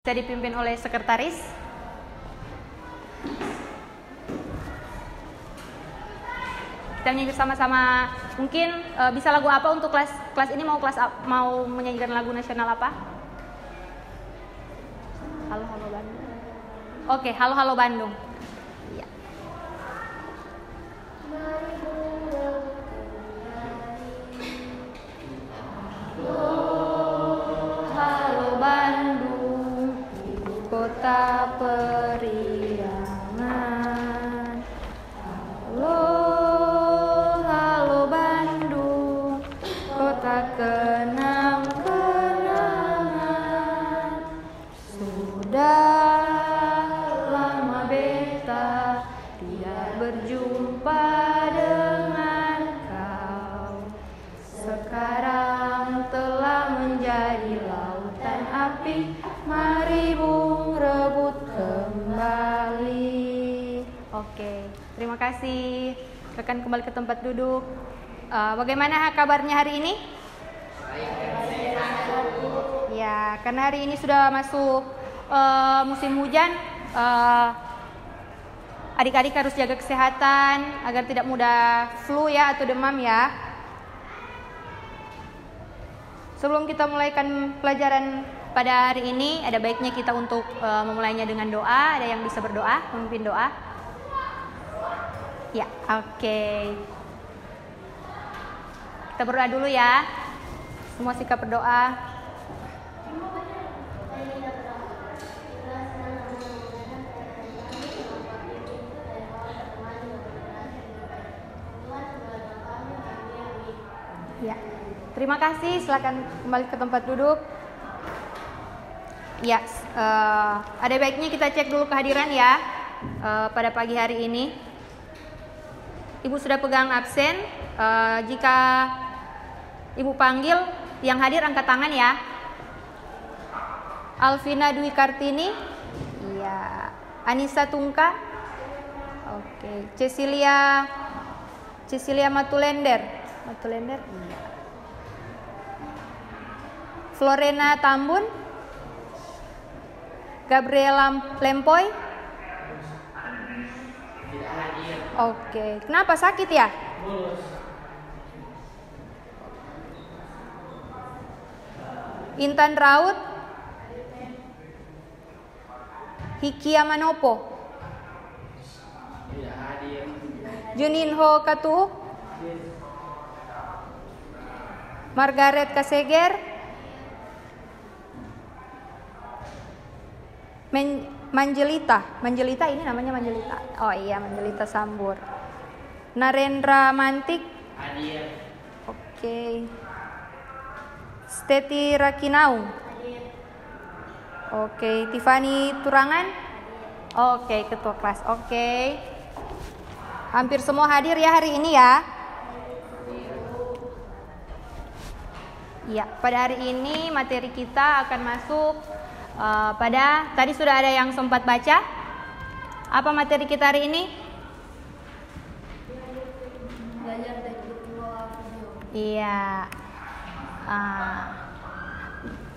Bisa dipimpin oleh sekretaris. Kita nyanyi bersama-sama. Mungkin bisa lagu apa untuk kelas ini? Mau menyanyikan lagu nasional apa? Halo Halo Bandung. Oke, Halo Halo Bandung. Ya. Halo Bandung, kota periangan. Halo Bandung, kota kenang-kenangan. Sudah lama beta tidak berjumpa dengan kau. Sekarang telah menjadi lautan api, mari bung rebut kembali. Oke, terima kasih. Rekan kembali ke tempat duduk. Bagaimana kabarnya hari ini? Ya, karena hari ini sudah masuk musim hujan, adik-adik harus jaga kesehatan agar tidak mudah flu ya atau demam ya. Sebelum kita mulaikan pelajaran pada hari ini, ada baiknya kita untuk memulainya dengan doa. Ada yang bisa berdoa, memimpin doa? Ya, oke. Kita berdoa dulu ya. Semua sikap berdoa. Ya. Terima kasih, silakan kembali ke tempat duduk. Ya, ada baiknya kita cek dulu kehadiran ya pada pagi hari ini. Ibu sudah pegang absen. Jika Ibu panggil, yang hadir angkat tangan ya. Alvina Dwi Kartini, iya. Anissa Tungka, oke. Cecilia Matulender, iya. Florena Tambun, Gabriela Lempoy. Oke, kenapa sakit ya? Intan Raut, Hikia Manopo, Juninho Katu, Margaret Kaseger, Manjelita ini namanya Manjelita. Oh iya, Manjelita Sambur. Narendra Mantik. Hadir. Oke. Steti Rakinau. Hadir. Oke, Tiffany Turangan. Oke, ketua kelas. Oke. Hampir semua hadir ya hari ini ya. Ya, pada hari ini materi kita akan masuk pada tadi sudah ada yang sempat baca. Apa materi kita hari ini? Belajar teknik pengelolaan video. Iya.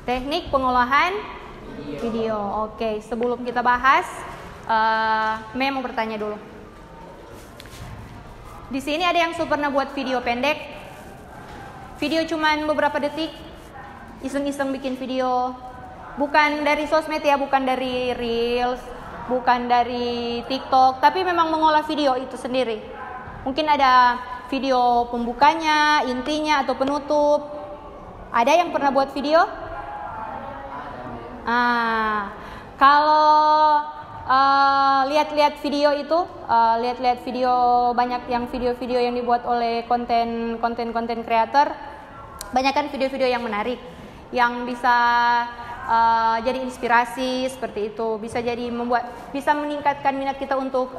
Teknik pengolahan video. Oke, sebelum kita bahas, mau bertanya dulu. Di sini ada yang pernah buat video pendek. Video cuman beberapa detik. Iseng-iseng bikin video. Bukan dari sosmed ya, bukan dari Reels, bukan dari TikTok, tapi memang mengolah video itu sendiri. Mungkin ada video pembukanya, intinya, atau penutup. Ada yang pernah buat video? Kalau lihat-lihat video itu, lihat-lihat video, banyak yang video-video yang dibuat oleh konten creator, banyak kan video-video yang menarik, yang bisa jadi inspirasi seperti itu, bisa meningkatkan minat kita untuk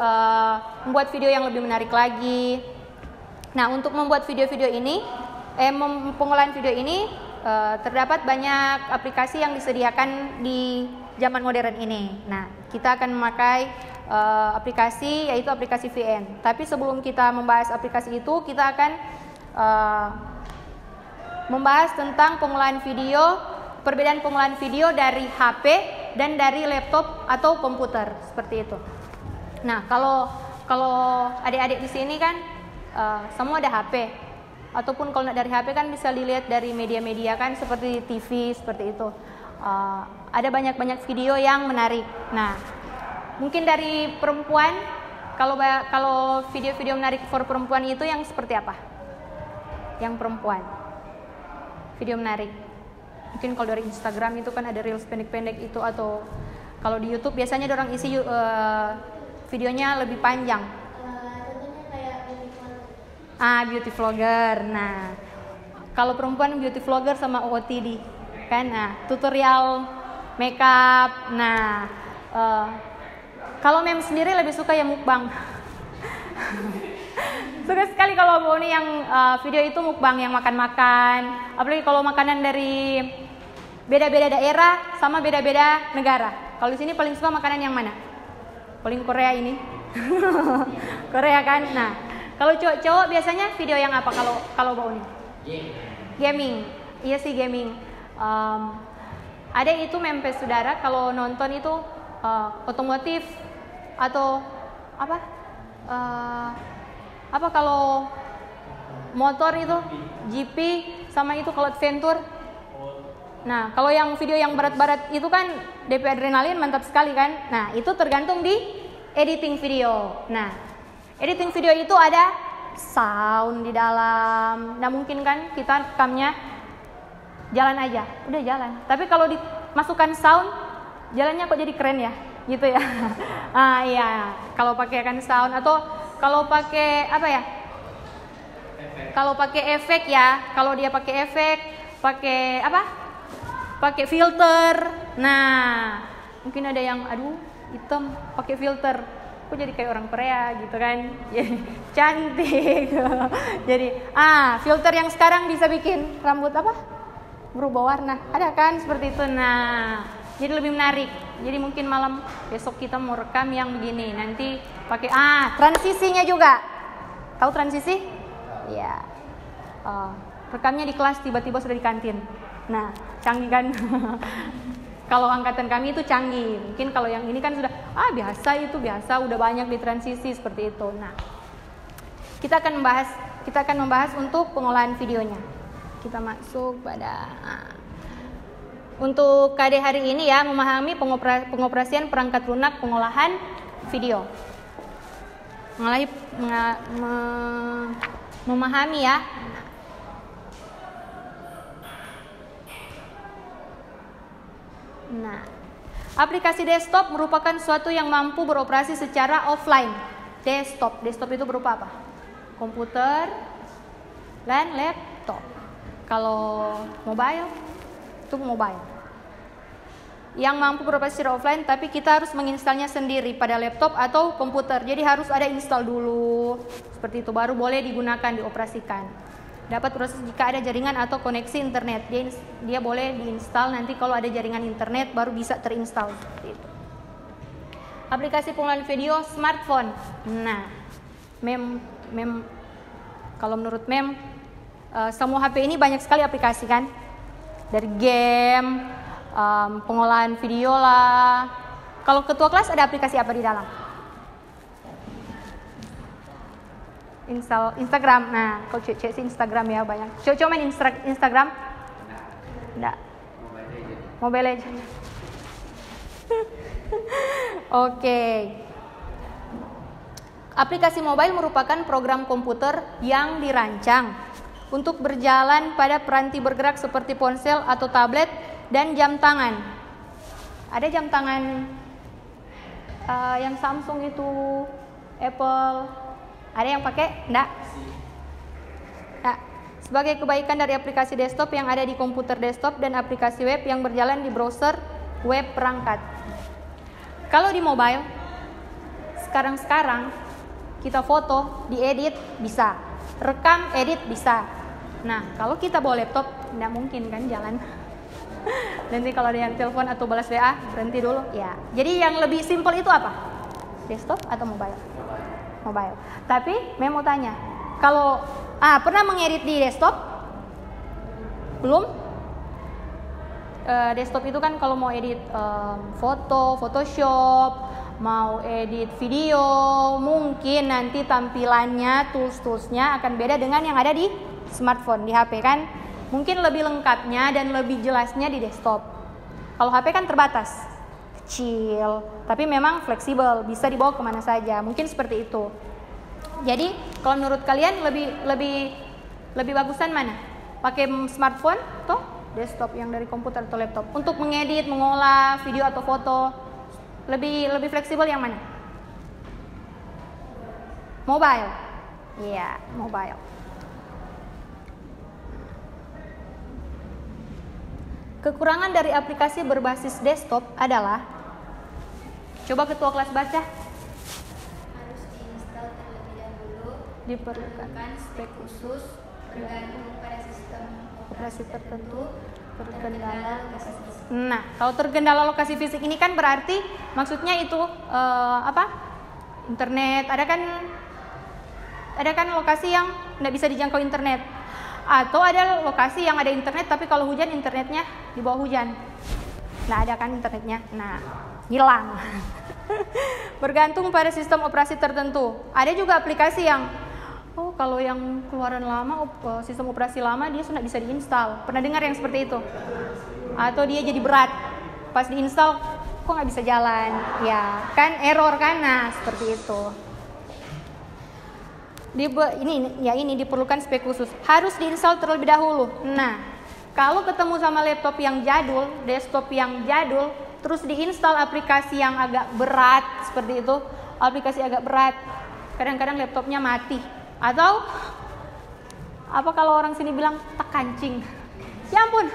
membuat video yang lebih menarik lagi. Nah, untuk membuat video-video ini, pengolahan video ini terdapat banyak aplikasi yang disediakan di zaman modern ini. Nah, kita akan memakai aplikasi, yaitu aplikasi VN. Tapi sebelum kita membahas aplikasi itu, kita akan membahas tentang pengolahan video, perbedaan pengolahan video dari HP dan dari laptop atau komputer seperti itu. Nah, kalau adik-adik di sini kan semua ada HP, ataupun kalau dari HP kan bisa dilihat dari media-media kan seperti TV seperti itu. Ada banyak video yang menarik. Nah, mungkin dari perempuan, kalau video-video menarik for perempuan itu yang seperti apa? Yang perempuan, video menarik. Mungkin kalau dari Instagram itu kan ada reels pendek-pendek itu, atau kalau di YouTube biasanya orang isi videonya lebih panjang. Beauty vlogger. Nah, kalau perempuan beauty vlogger sama OOTD kan, tutorial makeup. Nah, kalau mem sendiri lebih suka ya mukbang. Suka sekali kalau mau nih yang video itu mukbang yang makan-makan. Apalagi kalau makanan dari beda-beda daerah sama beda-beda negara. Kalau di sini paling suka makanan yang mana? Paling Korea ini. Korea kan. Nah, kalau cowok-cowok biasanya video yang apa kalau bau nih? Gaming. Iya sih, gaming. Ada itu mempe saudara kalau nonton itu otomotif atau apa kalau motor itu GP sama itu kalau adventure. Nah, kalau yang video yang berat-berat itu kan DP adrenalin mantap sekali kan. Nah, itu tergantung di editing video. Nah, editing video itu ada sound di dalam. Nah, mungkin kan kita rekamnya jalan aja, udah jalan. Tapi kalau dimasukkan sound, jalannya kok jadi keren ya, gitu ya. Iya, kalau pakai kan sound atau kalau pakai apa ya? Kalau pakai efek ya, kalau dia pakai efek, pakai apa? Pakai filter. Nah, mungkin ada yang hitam pakai filter. Kok jadi kayak orang Korea gitu kan? Jadi cantik. Jadi filter yang sekarang bisa bikin rambut apa? Berubah warna. Ada kan seperti itu. Nah, jadi lebih menarik. Jadi mungkin malam besok kita mau rekam yang begini. Nanti pakai transisinya juga. Tahu transisi? Iya. Rekamnya di kelas tiba-tiba sudah di kantin. Nah, canggih kan? Kalau angkatan kami itu canggih. Mungkin kalau yang ini kan sudah biasa, udah banyak di transisi seperti itu. Nah, kita akan membahas untuk pengolahan videonya. Kita masuk pada untuk KD hari ini ya, memahami pengoperasian perangkat lunak pengolahan video. Memahami ya. Nah, aplikasi desktop merupakan suatu yang mampu beroperasi secara offline. Desktop itu berupa apa? Komputer dan laptop. Kalau mobile, itu mobile. Yang mampu beroperasi secara offline, tapi kita harus menginstalnya sendiri pada laptop atau komputer. Jadi harus ada install dulu, seperti itu baru boleh digunakan, dioperasikan. Dapat proses jika ada jaringan atau koneksi internet. Dia boleh diinstal nanti kalau ada jaringan internet baru bisa terinstall seperti itu. Aplikasi pengolahan video smartphone. Nah, kalau menurut semua HP ini banyak sekali aplikasi kan. Dari game, pengolahan video lah. Kalau ketua kelas ada aplikasi apa di dalam? Instagram. Nah, kalau cek sih Instagram ya banyak. Coba main Instagram? Enggak. Mobile Legends. Oke. Aplikasi mobile merupakan program komputer yang dirancang untuk berjalan pada peranti bergerak seperti ponsel atau tablet dan jam tangan. Ada jam tangan yang Samsung itu, Apple. Ada yang pakai? Enggak. Nah, sebagai kebaikan dari aplikasi desktop yang ada di komputer desktop dan aplikasi web yang berjalan di browser web perangkat. Kalau di mobile, sekarang kita foto, diedit bisa, rekam, edit bisa. Nah, kalau kita bawa laptop, enggak mungkin kan jalan. Nanti kalau ada yang telepon atau balas WA, berhenti dulu. Ya. Jadi yang lebih simpel itu apa? Desktop atau mobile? Mobile. Tapi mau tanya, kalau pernah mengedit di desktop? Belum? desktop itu kan kalau mau edit foto, Photoshop, mau edit video, mungkin nanti tampilannya, tools-toolsnya akan beda dengan yang ada di smartphone, di HP kan. Mungkin lebih lengkapnya dan lebih jelasnya di desktop. Kalau HP kan terbatas, kecil, tapi memang fleksibel, bisa dibawa kemana saja. Mungkin seperti itu. Jadi kalau menurut kalian lebih bagusan mana? Pakai smartphone atau desktop yang dari komputer atau laptop? Untuk mengedit, mengolah video atau foto, lebih fleksibel yang mana? Mobile. Iya, mobile. Kekurangan dari aplikasi berbasis desktop adalah, coba ketua kelas baca. Harus diinstal terlebih dahulu, Diperlukan spek khusus, bergantung pada sistem operasi tertentu, terkendala lokasi fisik. Nah, kalau terkendala lokasi fisik ini kan berarti maksudnya itu internet. Ada kan lokasi yang tidak bisa dijangkau internet. Atau ada lokasi yang ada internet tapi kalau hujan internetnya di bawah hujan. Nah, ada kan internetnya. Nah, hilang. Bergantung pada sistem operasi tertentu. Ada juga aplikasi yang kalau yang keluaran lama, sistem operasi lama dia sudah bisa diinstal. Pernah dengar yang seperti itu? Atau dia jadi berat. Pas diinstal kok nggak bisa jalan? Ya, kan error kan? Nah, seperti itu. Ini diperlukan spek khusus. Harus diinstal terlebih dahulu. Nah, kalau ketemu sama laptop yang jadul, desktop yang jadul, terus diinstal aplikasi yang agak berat seperti itu, aplikasi agak berat, kadang-kadang laptopnya mati. Atau apa kalau orang sini bilang tak kancing. Ya ampun,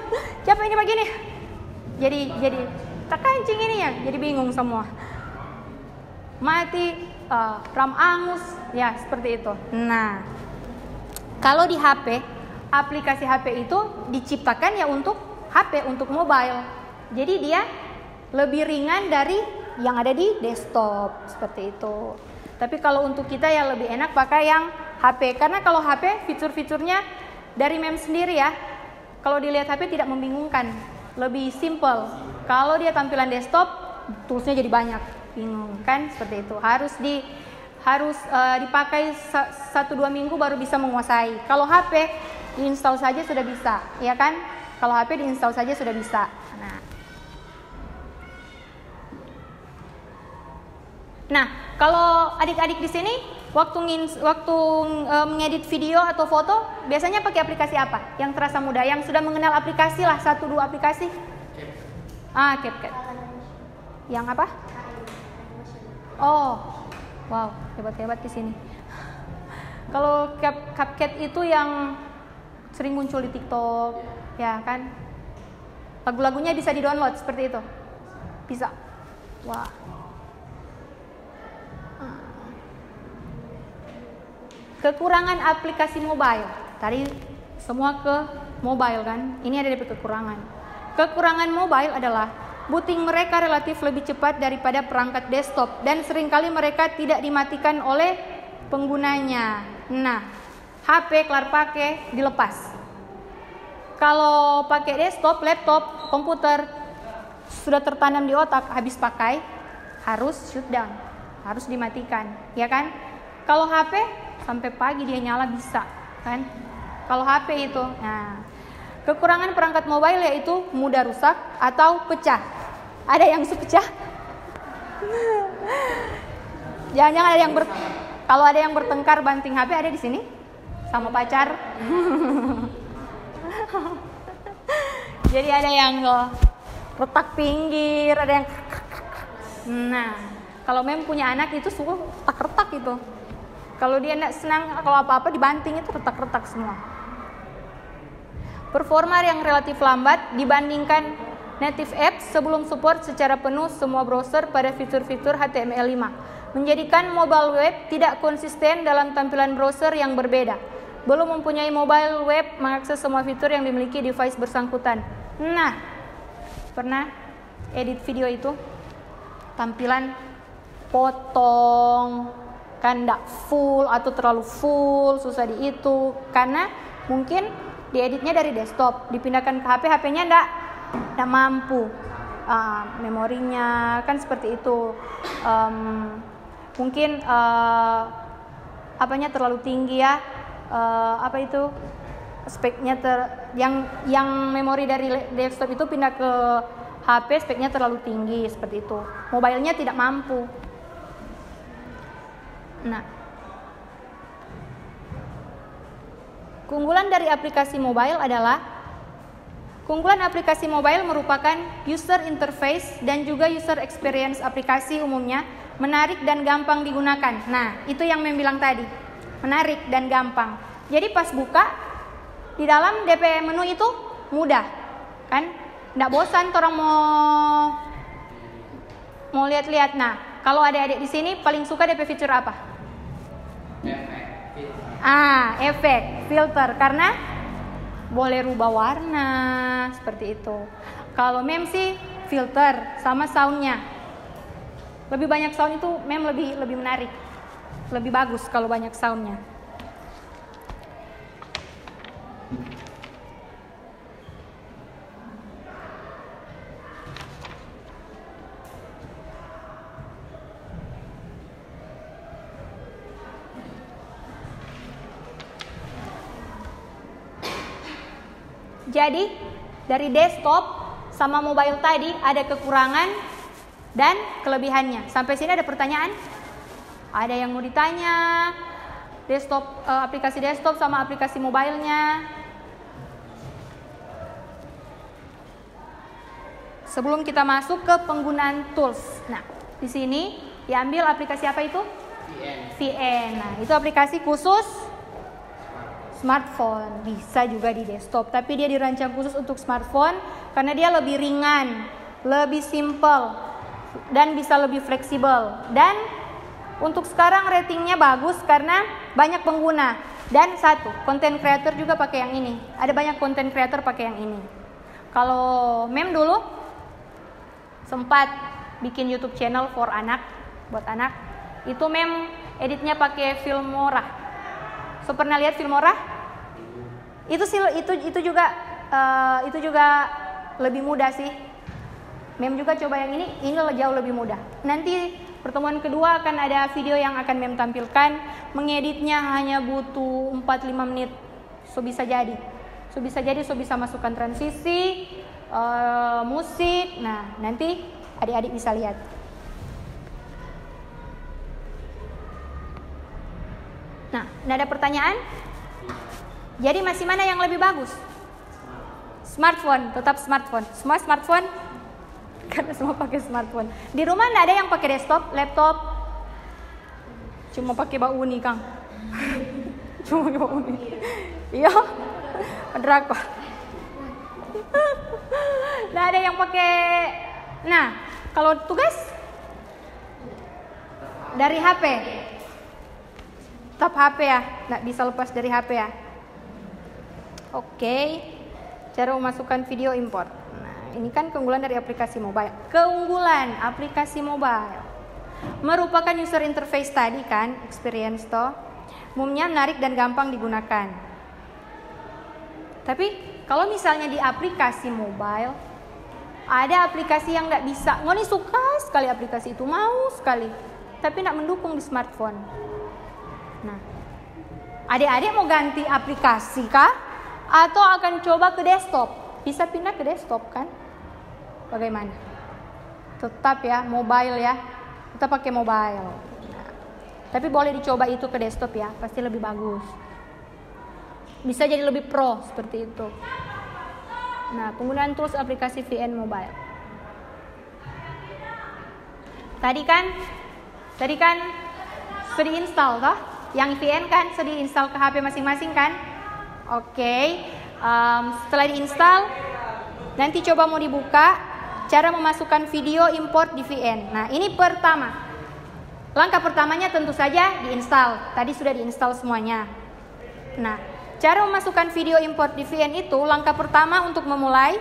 siapa ini begini? Jadi tak kancing ini ya, jadi bingung semua. Mati, RAM angus, ya seperti itu. Nah, kalau di HP, aplikasi HP itu diciptakan ya untuk HP, untuk mobile. Jadi dia lebih ringan dari yang ada di desktop, seperti itu. Tapi kalau untuk kita ya lebih enak pakai yang HP, karena kalau HP fitur-fiturnya dari mem sendiri ya. Kalau dilihat HP tidak membingungkan, lebih simple. Kalau dia tampilan desktop, toolsnya jadi banyak, bingung kan? Seperti itu. Harus dipakai 1-2 minggu baru bisa menguasai. Kalau HP diinstal saja sudah bisa, ya kan? Kalau HP diinstal saja sudah bisa. Nah, kalau adik-adik di sini waktu mengedit video atau foto biasanya pakai aplikasi apa? Yang terasa mudah, yang sudah mengenal aplikasi lah, 1-2 aplikasi. CapCut. Yang apa? Oh, wow, hebat-hebat di sini. Kalau CapCut itu yang sering muncul di TikTok, ya kan? Lagu-lagunya bisa di-download seperti itu. Bisa. Wah. Kekurangan aplikasi mobile. Tadi semua ke mobile kan? Ini ada kekurangan. Kekurangan mobile adalah booting mereka relatif lebih cepat daripada perangkat desktop dan seringkali mereka tidak dimatikan oleh penggunanya. Nah, HP kelar pakai dilepas. Kalau pakai desktop, laptop, komputer sudah tertanam di otak, habis pakai harus shutdown, harus dimatikan, ya kan? Kalau HP sampai pagi dia nyala bisa, kan? Kalau HP itu, nah, kekurangan perangkat mobile yaitu mudah rusak atau pecah. Ada yang pecah? Jangan-jangan ada yang kalau ada yang bertengkar banting HP ada di sini sama pacar. Jadi ada yang retak pinggir, ada yang. Nah, kalau mem punya anak itu suka retak-retak itu. Kalau dia tidak senang, kalau apa-apa dibanting itu retak-retak semua. Performa yang relatif lambat dibandingkan native apps sebelum support secara penuh semua browser pada fitur-fitur HTML5, menjadikan mobile web tidak konsisten dalam tampilan browser yang berbeda. Belum mempunyai mobile web mengakses semua fitur yang dimiliki device bersangkutan. Nah, pernah edit video itu tampilan potong, kan enggak full atau terlalu full, susah dihitung karena mungkin dieditnya dari desktop, dipindahkan ke HP, HP-nya enggak Tidak mampu. Memorinya kan seperti itu. Mungkin apanya terlalu tinggi ya. Apa itu? Speknya yang memori dari desktop itu pindah ke HP, speknya terlalu tinggi seperti itu. Mobilenya tidak mampu. Nah, keunggulan dari aplikasi mobile adalah keunggulan aplikasi mobile merupakan user interface dan juga user experience aplikasi umumnya menarik dan gampang digunakan. Nah, itu yang Mem bilang tadi, menarik dan gampang. Jadi pas buka di dalam DP menu itu mudah, kan? Nggak bosan orang mau lihat-lihat. Nah, kalau adik-adik di sini paling suka DP fitur apa? Efek, filter, karena boleh rubah warna seperti itu. Kalau Mem sih filter sama soundnya. Lebih banyak sound itu Mem lebih menarik, lebih bagus kalau banyak soundnya. Jadi dari desktop sama mobile tadi ada kekurangan dan kelebihannya. Sampai sini ada pertanyaan? Ada yang mau ditanya? Desktop, aplikasi desktop sama aplikasi mobilenya. Sebelum kita masuk ke penggunaan tools. Nah, di sini diambil aplikasi apa itu? VN. Nah, itu aplikasi khusus smartphone, bisa juga di desktop, tapi dia dirancang khusus untuk smartphone karena dia lebih ringan, lebih simple, dan bisa lebih fleksibel. Dan untuk sekarang ratingnya bagus karena banyak pengguna. Dan satu, content creator juga pakai yang ini. Ada banyak content creator pakai yang ini. Kalau Mem dulu sempat bikin YouTube channel for anak, buat anak, itu Mem editnya pakai Filmora. So, pernah lihat Filmora? Itu juga lebih mudah sih. Mem juga coba yang ini jauh lebih mudah. Nanti pertemuan kedua akan ada video yang akan Mem tampilkan. Mengeditnya hanya butuh 4-5 menit. So bisa bisa masukkan transisi, musik. Nah, nanti adik-adik bisa lihat. Nah, ada pertanyaan? Jadi masih mana yang lebih bagus? Smartphone, tetap smartphone. Semua smartphone? Karena semua pakai smartphone. Di rumah nggak ada yang pakai desktop, laptop? Cuma pakai bau uni, Kang. Cuma pakai bau uni. Iya, drakor. Nggak ada yang pakai. Nah, kalau tugas dari HP, tetap HP ya, nggak bisa lepas dari HP ya. Oke, cara memasukkan video import. Nah, ini kan keunggulan dari aplikasi mobile. Keunggulan aplikasi mobile merupakan user interface tadi kan, experience toh. Umumnya menarik dan gampang digunakan. Tapi kalau misalnya di aplikasi mobile, ada aplikasi yang nggak bisa. Ngoni suka sekali aplikasi itu, mau sekali, tapi nggak mendukung di smartphone. Nah, adik-adik mau ganti aplikasi kah? Atau akan coba ke desktop? Bisa pindah ke desktop kan? Bagaimana? Tetap ya, mobile ya. Kita pakai mobile. Nah, tapi boleh dicoba itu ke desktop ya, pasti lebih bagus. Bisa jadi lebih pro seperti itu. Nah, penggunaan tools aplikasi VN Mobile. Tadi kan sudah diinstal toh? Yang VN kan sudah diinstal ke HP masing-masing kan? Oke, setelah diinstal, nanti coba mau dibuka cara memasukkan video import di VN. Nah, ini pertama. Langkah pertamanya tentu saja diinstal. Tadi sudah diinstal semuanya. Nah, cara memasukkan video import di VN itu, langkah pertama untuk memulai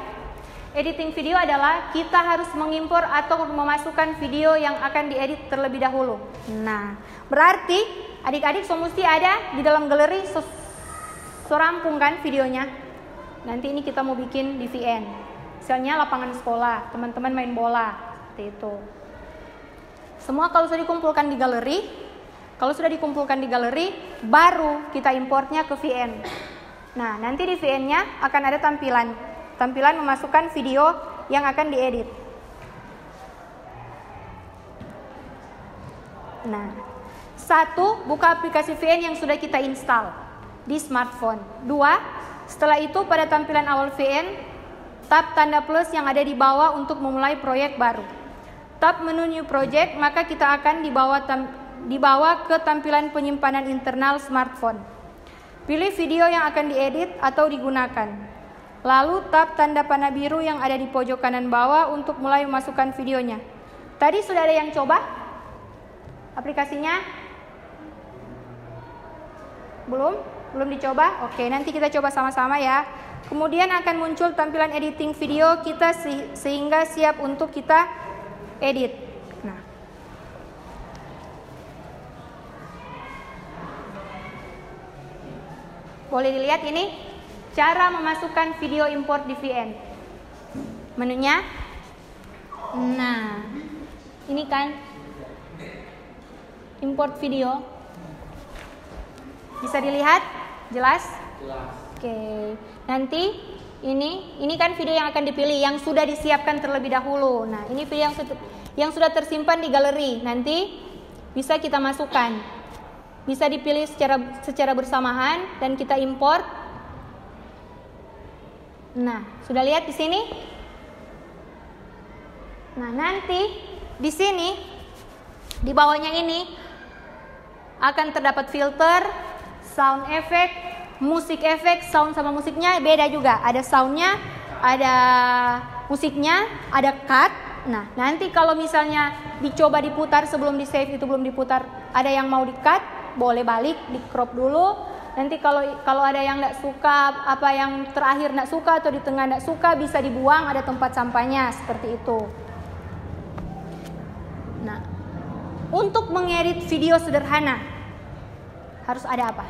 editing video adalah kita harus mengimpor atau memasukkan video yang akan diedit terlebih dahulu. Nah, berarti adik-adik mesti ada di dalam galeri rampung kan videonya. Nanti ini kita mau bikin di VN. Misalnya lapangan sekolah, teman-teman main bola, seperti itu. Semua kalau sudah dikumpulkan di galeri, baru kita importnya ke VN. Nah, nanti di VN-nya akan ada tampilan memasukkan video yang akan diedit. Nah, 1, buka aplikasi VN yang sudah kita install di smartphone. 2, setelah itu pada tampilan awal VN, tap tanda plus yang ada di bawah untuk memulai proyek baru. Tap menu new project, maka kita akan dibawa ke tampilan penyimpanan internal smartphone. Pilih video yang akan diedit atau digunakan. Lalu tap tanda panah biru yang ada di pojok kanan bawah untuk mulai memasukkan videonya. Tadi sudah ada yang coba aplikasinya? Belum dicoba? Oke, nanti kita coba sama-sama ya. Kemudian akan muncul tampilan editing video kita sehingga siap untuk kita edit. Nah, boleh dilihat ini cara memasukkan video import di VN. Menunya. Nah, ini kan import video. Bisa dilihat? Jelas? Oke. Nanti ini kan video yang akan dipilih yang sudah disiapkan terlebih dahulu. Nah, ini video yang sudah tersimpan di galeri. Nanti bisa kita masukkan. Bisa dipilih secara bersamaan dan kita import. Nah, sudah lihat di sini? Nah, nanti di sini di bawahnya ini akan terdapat filter, sound effect, musik efek. Sound sama musiknya beda juga. Ada soundnya, ada musiknya, ada cut. Nah, nanti kalau misalnya dicoba diputar sebelum di save itu belum diputar, ada yang mau di cut, boleh balik, di crop dulu. Nanti kalau ada yang tidak suka, apa yang terakhir tidak suka atau di tengah tidak suka, bisa dibuang, ada tempat sampahnya, seperti itu. Nah, untuk mengedit video sederhana harus ada apa?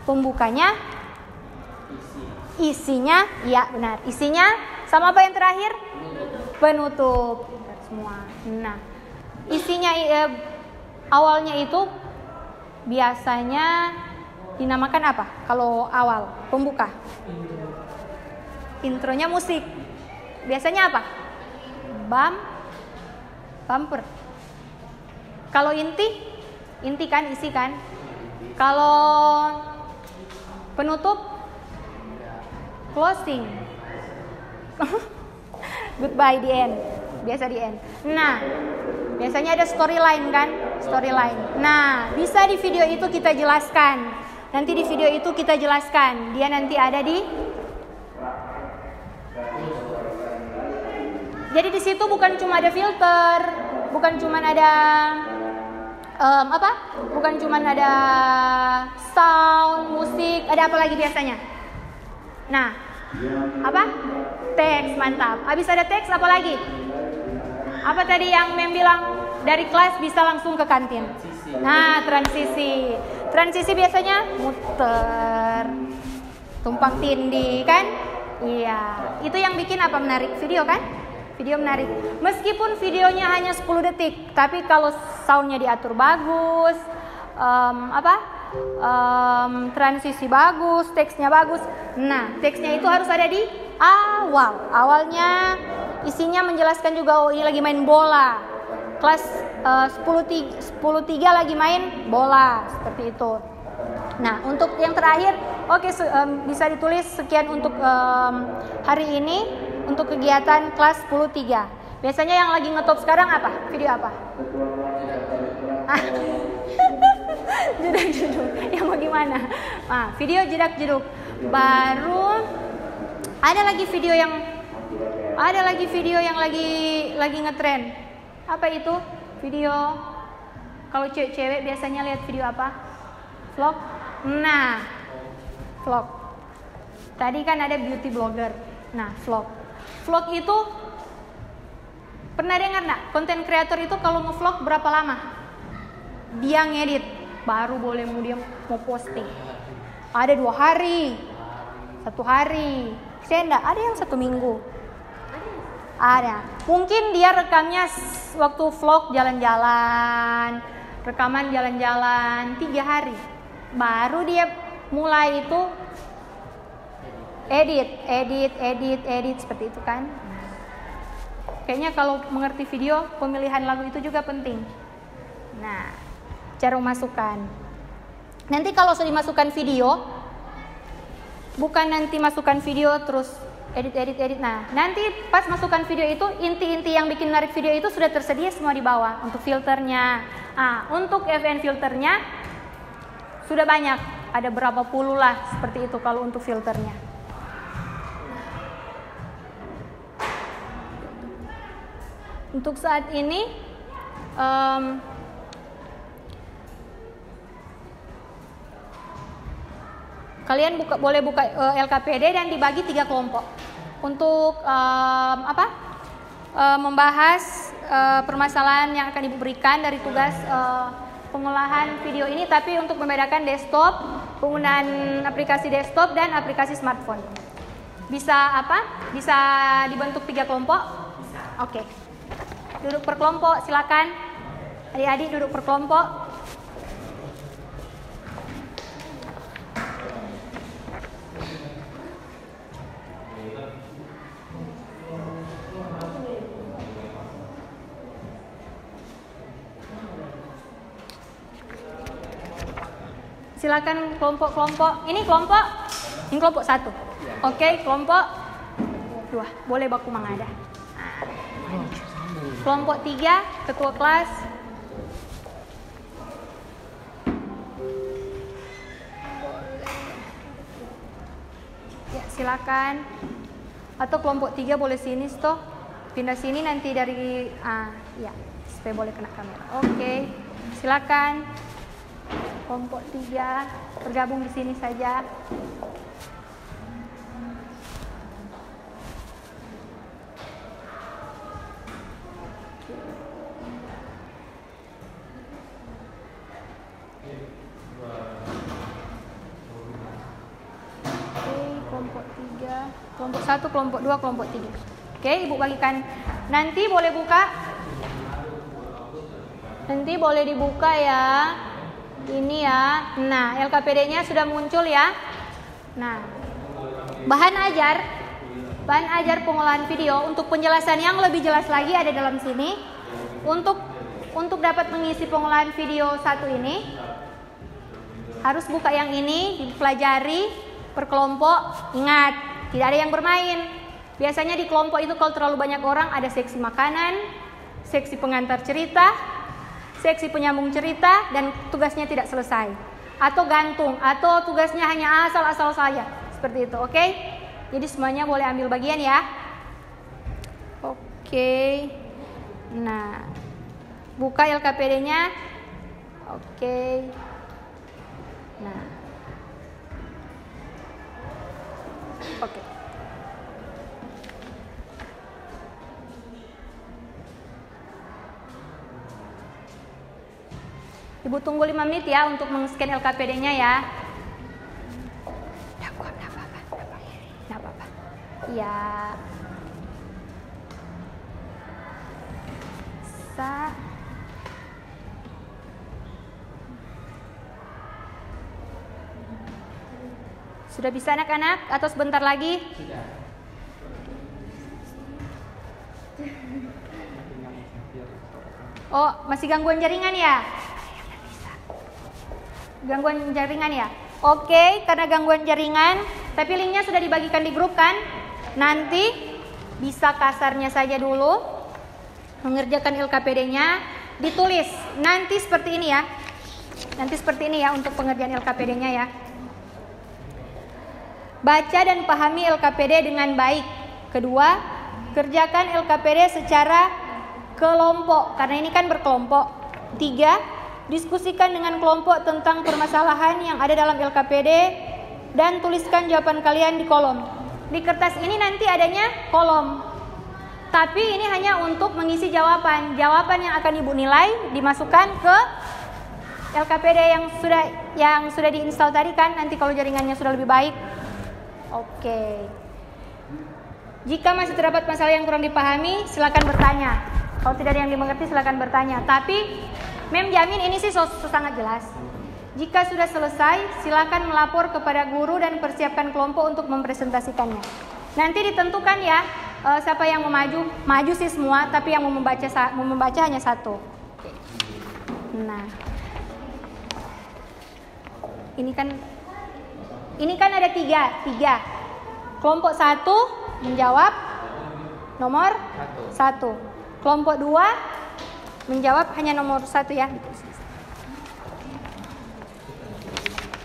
Pembukanya, isinya, ya benar, isinya sama apa yang terakhir? Penutup. Semua. Nah, isinya awalnya itu biasanya dinamakan apa? Kalau awal pembuka, intronya musik. Biasanya apa? Bumper. Kalau inti kan, isi kan. Kalau penutup, closing. Goodbye, di end. Biasa di end. Nah, biasanya ada storyline kan? Storyline. Nah, bisa di video itu kita jelaskan. Nanti di video itu kita jelaskan. Dia nanti ada di. Jadi di situ bukan cuma ada filter, bukan cuma ada bukan cuma ada sound, musik, ada apa lagi biasanya? Nah, apa? Teks, mantap. Habis ada teks, apa lagi? Apa tadi yang Mem bilang dari kelas bisa langsung ke kantin? Nah, transisi. Transisi biasanya muter, tumpang tindih kan? Iya, itu yang bikin apa menarik? Video kan? Video menarik. Meskipun videonya hanya 10 detik, tapi kalau soundnya diatur bagus, transisi bagus, teksnya bagus. Nah, teksnya itu harus ada di awal. Awalnya isinya menjelaskan juga, oh ini lagi main bola. Kelas 10.3 lagi main bola, seperti itu. Nah, untuk yang terakhir, bisa ditulis sekian untuk hari ini untuk kegiatan kelas 10.3. Biasanya yang lagi ngetop sekarang apa? Video apa? Jedak-jeduk. Yang mau gimana? Nah, video jedak-jeduk. Baru ada lagi video yang lagi ngetren. Apa itu? Video. Kalau cewek biasanya lihat video apa? Vlog. Nah, vlog. Tadi kan ada beauty blogger. Nah, vlog. Vlog itu pernah dengar nggak? Konten kreator itu kalau nge-vlog berapa lama? Dia ngedit, baru dia mau posting. Ada 2 hari, 1 hari, Saya enggak, ada yang 1 minggu. Ada. Mungkin dia rekamnya waktu vlog jalan-jalan, rekaman jalan-jalan 3 hari. Baru dia mulai itu edit seperti itu kan. Kayaknya kalau mengerti video, pemilihan lagu itu juga penting. Nah, cara memasukkan. Nanti kalau sudah dimasukkan video, bukan nanti masukkan video terus edit. Nah, nanti pas masukkan video itu, inti-inti yang bikin menarik video itu sudah tersedia semua di bawah. Untuk filternya, untuk FN filternya sudah banyak, ada berapa puluh lah seperti itu kalau untuk filternya. Untuk saat ini kalian boleh buka LKPD dan dibagi 3 kelompok untuk membahas permasalahan yang akan Ibu berikan dari tugas pengolahan video ini, tapi untuk membedakan desktop, penggunaan aplikasi desktop dan aplikasi smartphone. Bisa Bisa dibentuk 3 kelompok? Oke. Duduk per kelompok, silakan. Adik-adik duduk per kelompok. Silakan kelompok-kelompok. Ini kelompok 1. Oke, kelompok 2. Boleh baku mangada. Kelompok 3, ketua kelas. Ya, silakan. Atau kelompok 3 boleh sini, toh. Pindah sini nanti dari ya, supaya boleh kena kamera. Oke. Silakan. Kelompok 3 bergabung di sini saja. Kelompok 3, kelompok 1, kelompok 2, kelompok 3. Oke, Ibu bagikan. Nanti boleh buka. Nanti boleh dibuka ya. Ini ya. Nah, LKPD-nya sudah muncul ya. Nah, bahan ajar pengolahan video. Untuk penjelasan yang lebih jelas lagi ada dalam sini. Untuk dapat mengisi pengolahan video 1 ini, harus buka yang ini, dipelajari per kelompok. Ingat, tidak ada yang bermain. Biasanya di kelompok itu kalau terlalu banyak orang, ada seksi makanan, seksi pengantar cerita, seksi penyambung cerita, dan tugasnya tidak selesai. Atau gantung, atau tugasnya hanya asal-asal saja. Seperti itu, oke? Jadi semuanya boleh ambil bagian ya. Oke. Nah, buka LKPD-nya. Oke. Nah. Oke. Ibu tunggu 5 menit ya untuk men-scan LKPD-nya ya. Enggak apa-apa. Iya. Sudah bisa anak-anak atau sebentar lagi? Sudah. Oh, masih gangguan jaringan ya? Gangguan jaringan ya? Oke, karena gangguan jaringan, tapi linknya sudah dibagikan di grup kan? Nanti bisa kasarnya saja dulu mengerjakan LKPD-nya, ditulis. Nanti seperti ini ya. Nanti seperti ini ya untuk pengerjaan LKPD-nya ya. Baca dan pahami LKPD dengan baik. Kedua, kerjakan LKPD secara kelompok, karena ini kan berkelompok. 3, diskusikan dengan kelompok tentang permasalahan yang ada dalam LKPD dan tuliskan jawaban kalian di kolom. Di kertas ini nanti adanya kolom, tapi ini hanya untuk mengisi jawaban. Jawaban yang akan Ibu nilai dimasukkan ke LKPD yang sudah diinstal tadi kan, nanti kalau jaringannya sudah lebih baik. Oke. Jika masih terdapat masalah yang kurang dipahami, silakan bertanya. Kalau tidak ada yang dimengerti, silakan bertanya. Tapi Mem jamin ini sih sangat jelas. Jika sudah selesai, silakan melapor kepada guru dan persiapkan kelompok untuk mempresentasikannya. Nanti ditentukan ya siapa yang mau maju. Maju sih semua, tapi yang mau membaca hanya satu. Nah, ini kan ada tiga. Kelompok 1 menjawab nomor 1. Kelompok 2 menjawab hanya nomor 1 ya.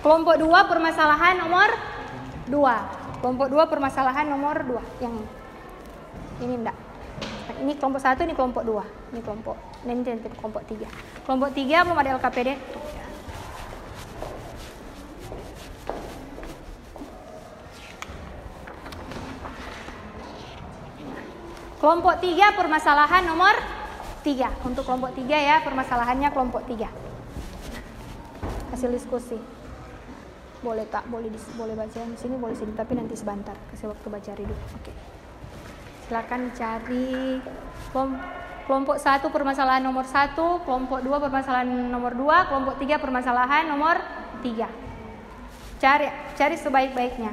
Kelompok 2 permasalahan nomor 2. Kelompok 2 permasalahan nomor 2. Yang ini enggak. Ini kelompok 1, ini kelompok 2. Ini kelompok. Ini kelompok 3. Kelompok 3 belum ada LKPD. Kelompok 3 permasalahan nomor 3. Untuk kelompok 3 ya, permasalahannya kelompok 3. Hasil diskusi. Boleh baca di sini, boleh sini, tapi nanti sebentar. Kasih waktu baca dulu. Oke. Silakan cari kelompok 1 permasalahan nomor 1, kelompok 2 permasalahan nomor 2, kelompok 3 permasalahan nomor 3. Cari sebaik-baiknya.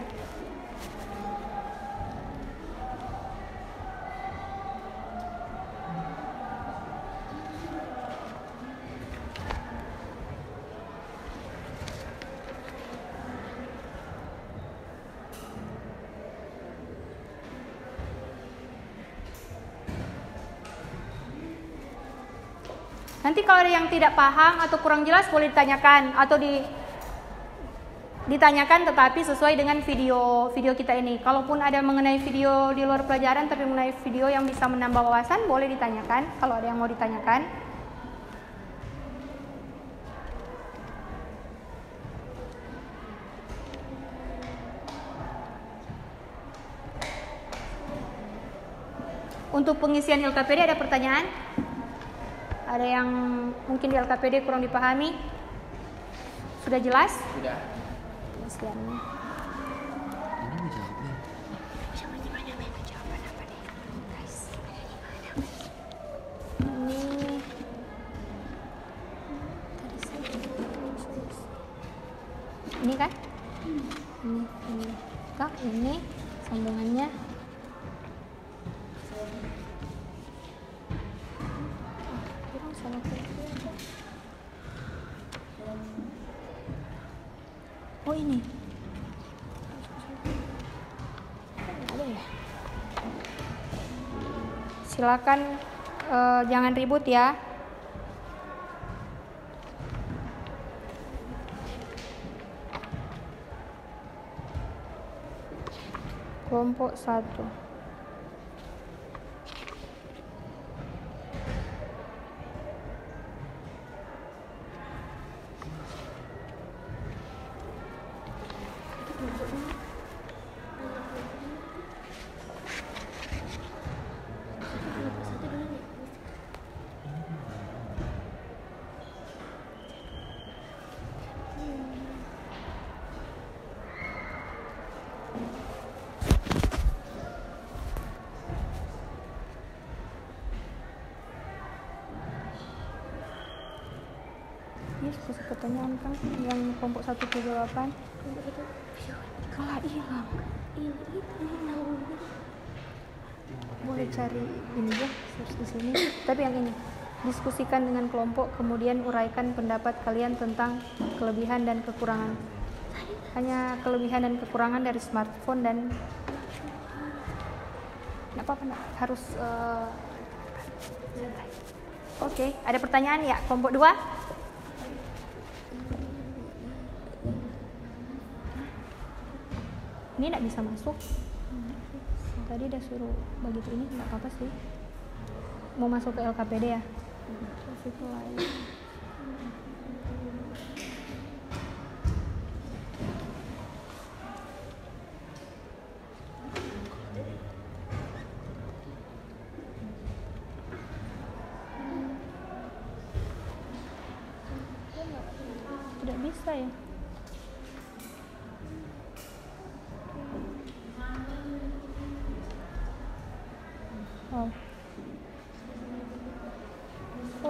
Nanti kalau ada yang tidak paham atau kurang jelas boleh ditanyakan atau ditanyakan, tetapi sesuai dengan video kita ini. Kalaupun ada mengenai video di luar pelajaran tapi mengenai video yang bisa menambah wawasan, boleh ditanyakan kalau ada yang mau ditanyakan. Untuk pengisian LKPD ada pertanyaan? Ada yang mungkin di LKPD kurang dipahami? Sudah jelas? Sudah. Pengisiannya. Ini menjawabnya. Jawaban apa nih, guys? Ini kan? Ini. Kak, ini sambungannya. Oh ini. Ada ya? Silakan jangan ribut ya. Kelompok 1. Diskusi pertanyaan kan yang kelompok 138 kalah hilang. Boleh cari ini ya, search di sini. Tapi yang ini, diskusikan dengan kelompok, kemudian uraikan pendapat kalian tentang kelebihan dan kekurangan. Hanya kelebihan dan kekurangan dari smartphone dan nggak apa-apa, harus Oke, ada pertanyaan ya? Kelompok 2? Ini nggak bisa masuk. Tadi udah suruh begitu, ini nggak apa-apa sih. Mau masuk ke LKPD ya? Tidak bisa ya?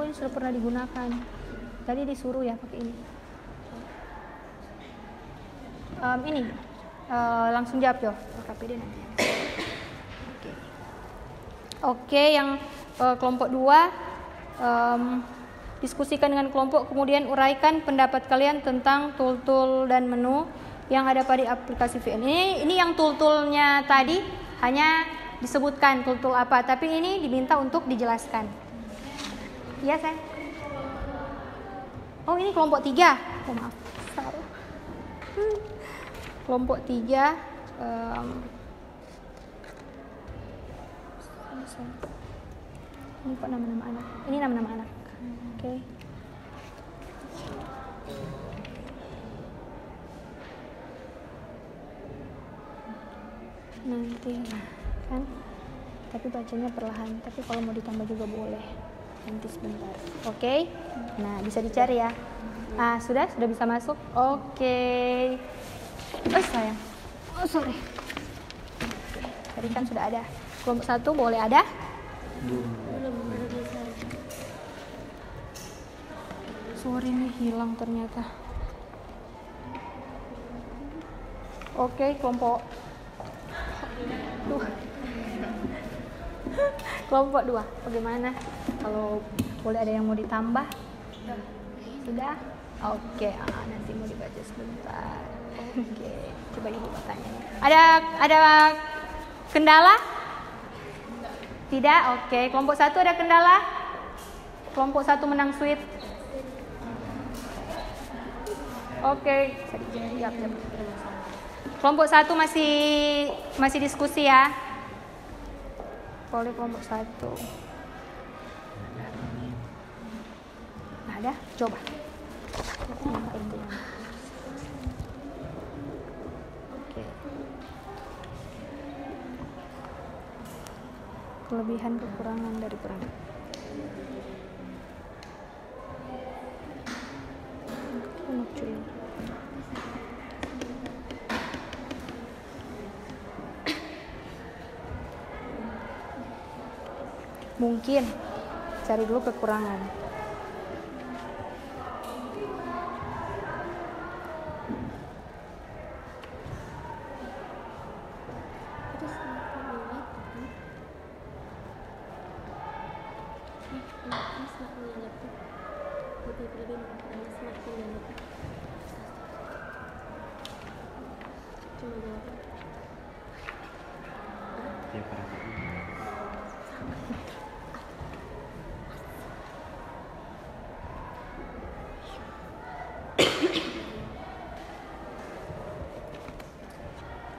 Oh, ini sudah pernah digunakan. Tadi disuruh ya pakai ini. Ini langsung jawab yo. KPD nanti. Oke, yang kelompok 2 diskusikan dengan kelompok, kemudian uraikan pendapat kalian tentang tool-tool dan menu yang ada pada aplikasi VN. Ini yang tool-toolnya tadi hanya disebutkan tool-tool apa, tapi ini diminta untuk dijelaskan. Iya, saya. Oh, ini kelompok 3. Oh, maaf. Salah. Kelompok 3 ini kok nama-nama anak. Ini nama-nama anak. Oke. Nanti kan, tapi bacanya perlahan. Tapi kalau mau ditambah juga boleh. Nanti sebentar. Oke. Nah, bisa dicari ya. Sudah bisa masuk. Oke. Oh, sayang. Oh, sorry. Tadi kan sudah ada. Kelompok 1 boleh ada? Sorry nih, hilang ternyata. Oke, kelompok 2. Kelompok 2, bagaimana? Kalau boleh ada yang mau ditambah? Sudah? Oke, nanti mau dibaca sebentar. Oke, coba ibu tanya. Ada kendala? Tidak? Oke, kelompok 1 ada kendala? Kelompok 1 menang sweet. Oke, siap. Kelompok 1 masih diskusi ya. Boleh kelompok 1. Nah, ada? Coba. Oke. Kelebihan kekurangan dari perang. Mungkin cari dulu kekurangan.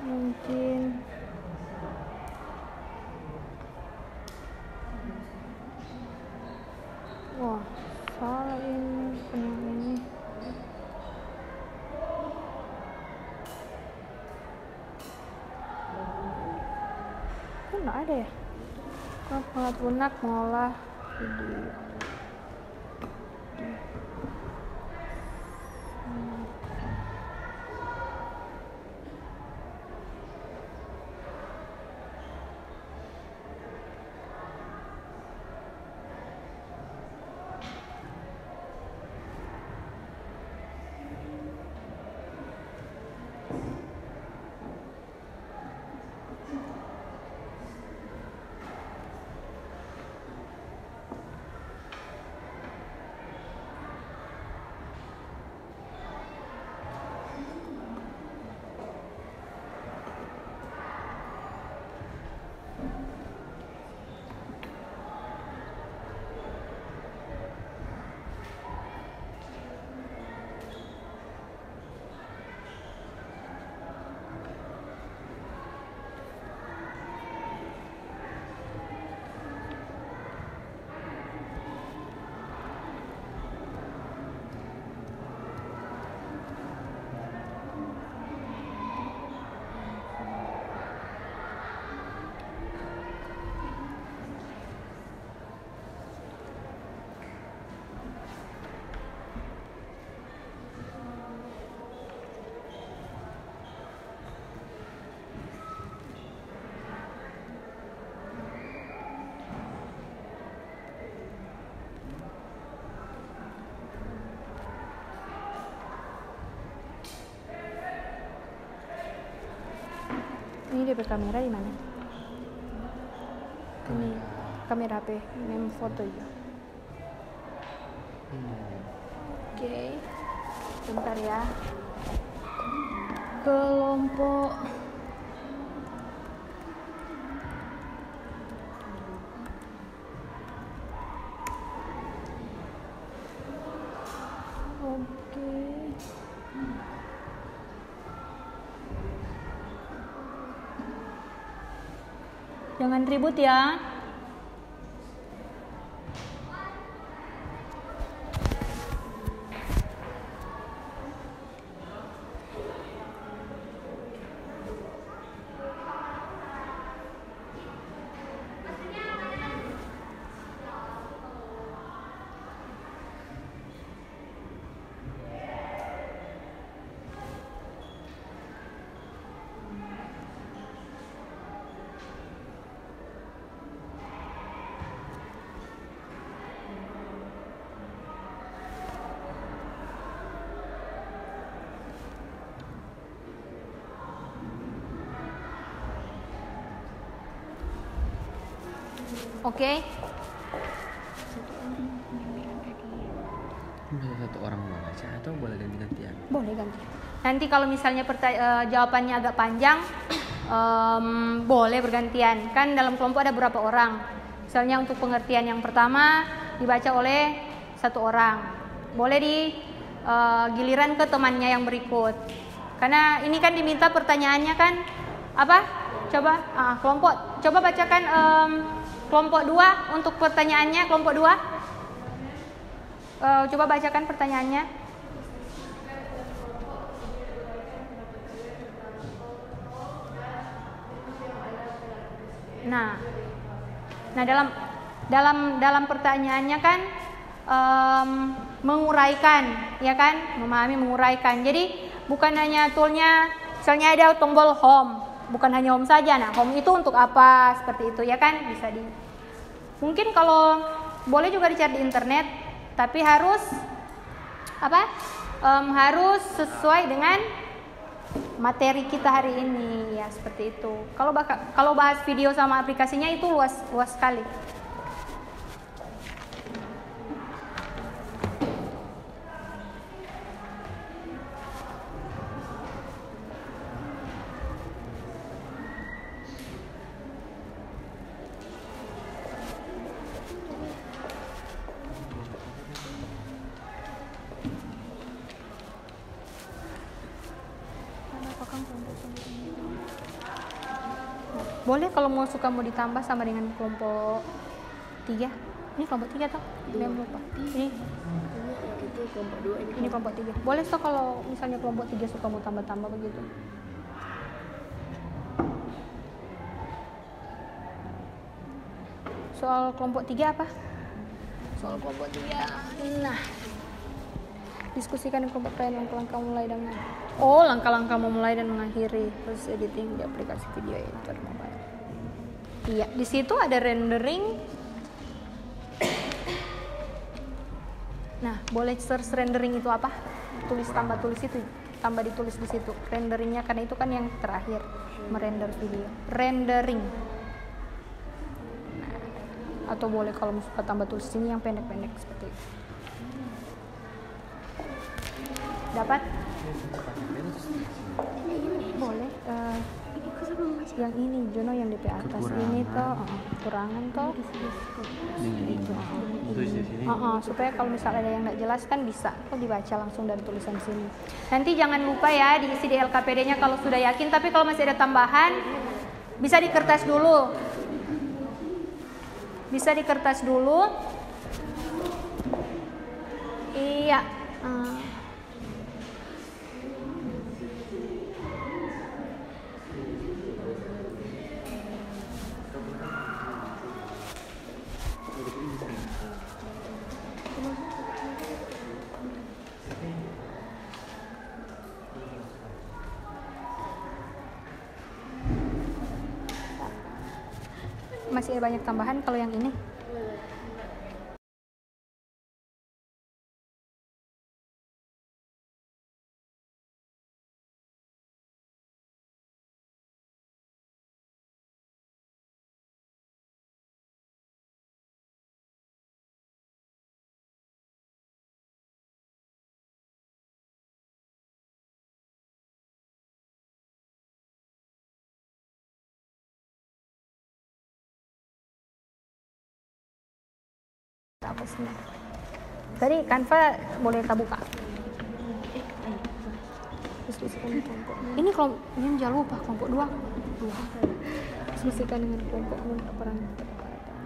Mungkin wah, salah ini ini. Kok nggak ada ya? Kok lunak ngolah video. Ini DP kamera di mana? Ini kamera HP, mem foto ya. Oke. Bentar ya. Kelompok Oke. Jangan ribut ya. Oke. Bisa satu orang membaca atau boleh ganti-gantian? Boleh ganti. Nanti kalau misalnya jawabannya agak panjang, boleh bergantian. Kan dalam kelompok ada berapa orang. Misalnya untuk pengertian yang pertama dibaca oleh satu orang. Boleh di giliran ke temannya yang berikut. Karena ini kan diminta pertanyaannya kan apa? Coba kelompok. Coba bacakan kelompok 2 untuk pertanyaannya kelompok 2. Coba bacakan pertanyaannya. Nah dalam pertanyaannya kan menguraikan, ya kan, memahami menguraikan. Jadi bukan hanya toolnya, misalnya ada tombol home, bukan hanya home saja. Nah home itu untuk apa? Seperti itu ya kan, bisa mungkin kalau boleh juga dicari di internet, tapi harus apa? Harus sesuai dengan materi kita hari ini ya, seperti itu. Kalau bahas video sama aplikasinya itu luas sekali. Boleh kalau mau ditambah sama dengan kelompok 3. Ini kelompok 3 toh? Belum lupa. Ini kelompok 2 ini kelompok 3. Boleh toh kalau misalnya kelompok 3 suka mau tambah-tambah begitu. Soal kelompok 3 apa? Soal kelompok 3. Nah, diskusikan kelompok kalian langkah-langkah mulai dengan langkah-langkah memulai dan mengakhiri proses editing di aplikasi video editor mobile. Iya, di situ ada rendering. Nah, boleh search rendering itu apa? Tambah ditulis di situ renderingnya, karena itu kan yang terakhir merender video. Rendering. Nah, atau boleh kalau suka tambah tulis sini yang pendek-pendek seperti itu. Dapat? Boleh. Yang ini Jono yang DP atas ini toh kekurangan toh. Supaya kalau misalnya ada yang nggak jelas kan bisa dibaca langsung dari tulisan sini. Nanti jangan lupa ya diisi di LKPD-nya kalau sudah yakin. Tapi kalau masih ada tambahan bisa di kertas dulu. Iya. Masih ada banyak tambahan kalau yang ini. Apa sih? Tadi Canva boleh kita buka. Diskusikan dengan kelompok. Ini kelompok, ini jangan lupa kelompok 2. Diskusikan dengan kelompok peran.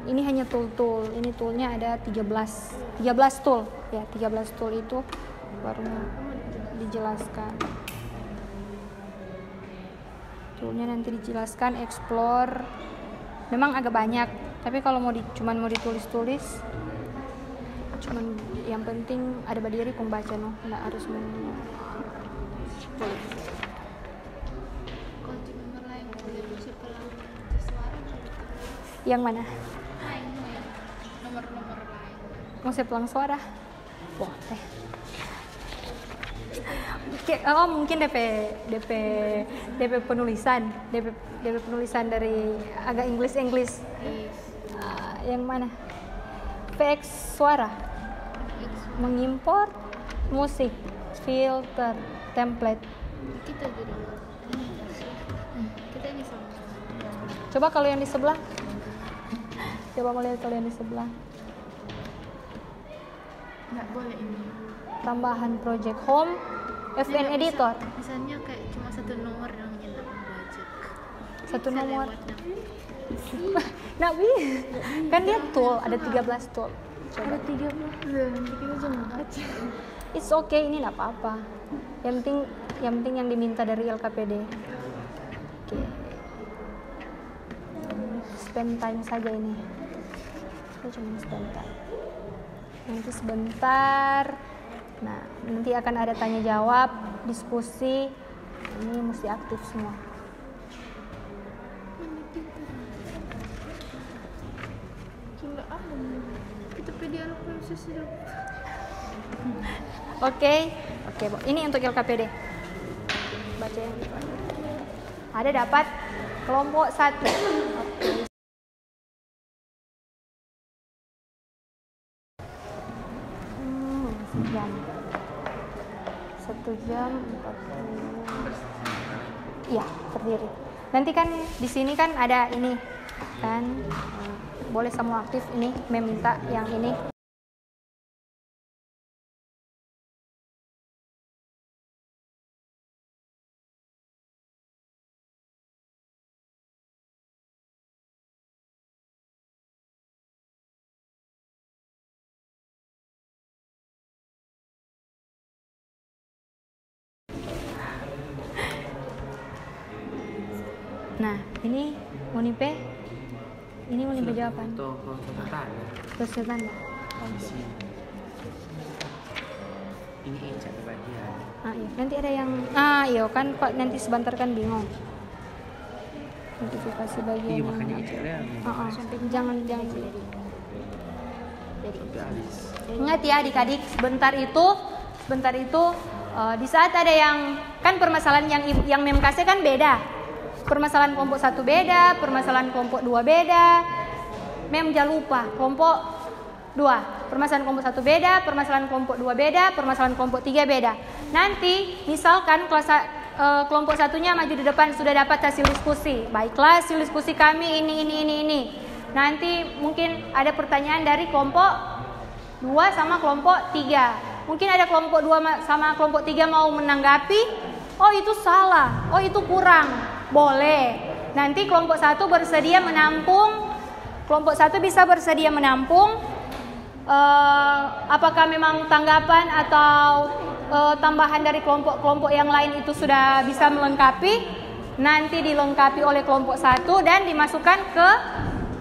Ini hanya tool. Ini toolnya ada 13 tool. Ya, 13 tool itu baru dijelaskan. Toolnya nanti dijelaskan, explore. Memang agak banyak, tapi kalau cuman mau ditulis-tulis, cuman yang penting ada berdiri pembaca nggak harus yang mana? Nomor-nomor lain. Mau saya pulang suara? Boleh. Mungkin DP penulisan, DP penulisan dari agak English. Yang mana? PX suara, mengimport musik, filter, template. Kita jadi. Kita ini sama. Coba kalau yang di sebelah. Coba mau lihat kalau yang di sebelah. Nggak boleh ini. Tambahan project home, FN editor. Misalnya kayak cuma satu nomor yang kita budget. Satu Bisa nomor. lewat nanti. Nggak bisa. Kan dia tool, ada 13 tool. Coba. Ada 13. Nanti kita jangan baca. It's okay, ini nggak apa-apa. Yang penting yang diminta dari LKPD. Oke. Spend time saja ini. Kita cuma spend time. Nanti sebentar. Nah, nanti akan ada tanya jawab, diskusi. Ini mesti aktif semua. Gila kita PDL proses itu. Oke, Bu. Ini untuk LKPD. Baca yang itu. Ada dapat kelompok 1. Oke. Jam. 1 jam 40. Iya, terdiri. Nanti kan di sini kan ada ini kan, boleh semua aktif ini, meminta yang ini. Nah, ini Monipe. Ini Monipe jawaban. Terus tanda. Ini Eca bagian. Iya. Nanti ada yang iya kan Pak, nanti sebentar kan bingung. Notifikasi bagian. Iya, makanya Eca lah. Jangan. Sampai habis. Ingat ya adik-adik, sebentar itu di saat ada yang kan permasalahan yang memkasih kan beda. Permasalahan kelompok 1 beda, permasalahan kelompok 2 beda. Jangan lupa, kelompok 2. Permasalahan kelompok 1 beda, permasalahan kelompok 2 beda, permasalahan kelompok 3 beda. Nanti misalkan kelompok 1-nya maju di depan sudah dapat hasil diskusi. Baiklah, hasil diskusi kami ini. Nanti mungkin ada pertanyaan dari kelompok 2 sama kelompok 3. Mungkin ada kelompok 2 sama kelompok 3 mau menanggapi, oh itu salah, oh itu kurang. Boleh. Nanti kelompok 1 bersedia menampung. Kelompok 1 bisa bersedia menampung. Apakah memang tanggapan atau tambahan dari kelompok-kelompok yang lain itu sudah bisa melengkapi? Nanti dilengkapi oleh kelompok 1 dan dimasukkan ke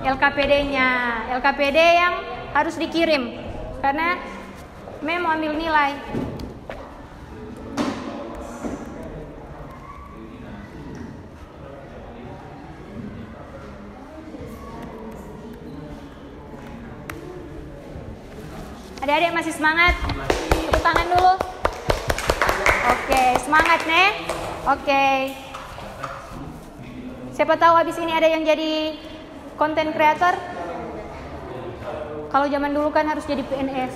LKPD-nya. LKPD yang harus dikirim. Karena mau ambil nilai. Adik-adik masih semangat? Tepuk tangan dulu. Oke, semangat nih. Oke. Siapa tahu habis ini ada yang jadi content creator? Kalau zaman dulu kan harus jadi PNS.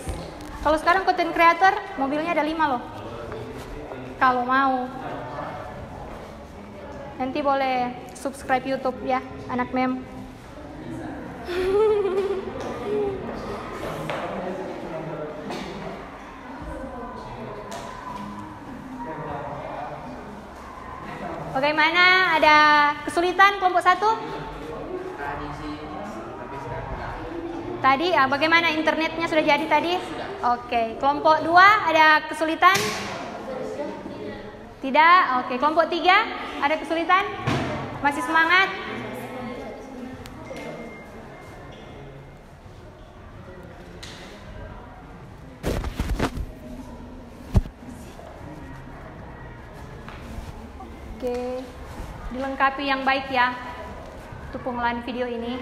Kalau sekarang content creator, mobilnya ada 5 loh. Kalau mau. Nanti boleh subscribe YouTube ya, anak mem. Bagaimana? Ada kesulitan kelompok 1? Tadi sih, tapi sekarang Tadi, bagaimana internetnya sudah jadi tadi? Oke, kelompok 2 ada kesulitan? Tidak? Oke, kelompok 3 ada kesulitan? Masih semangat? Oke, dilengkapi yang baik ya untuk pengolahan video ini.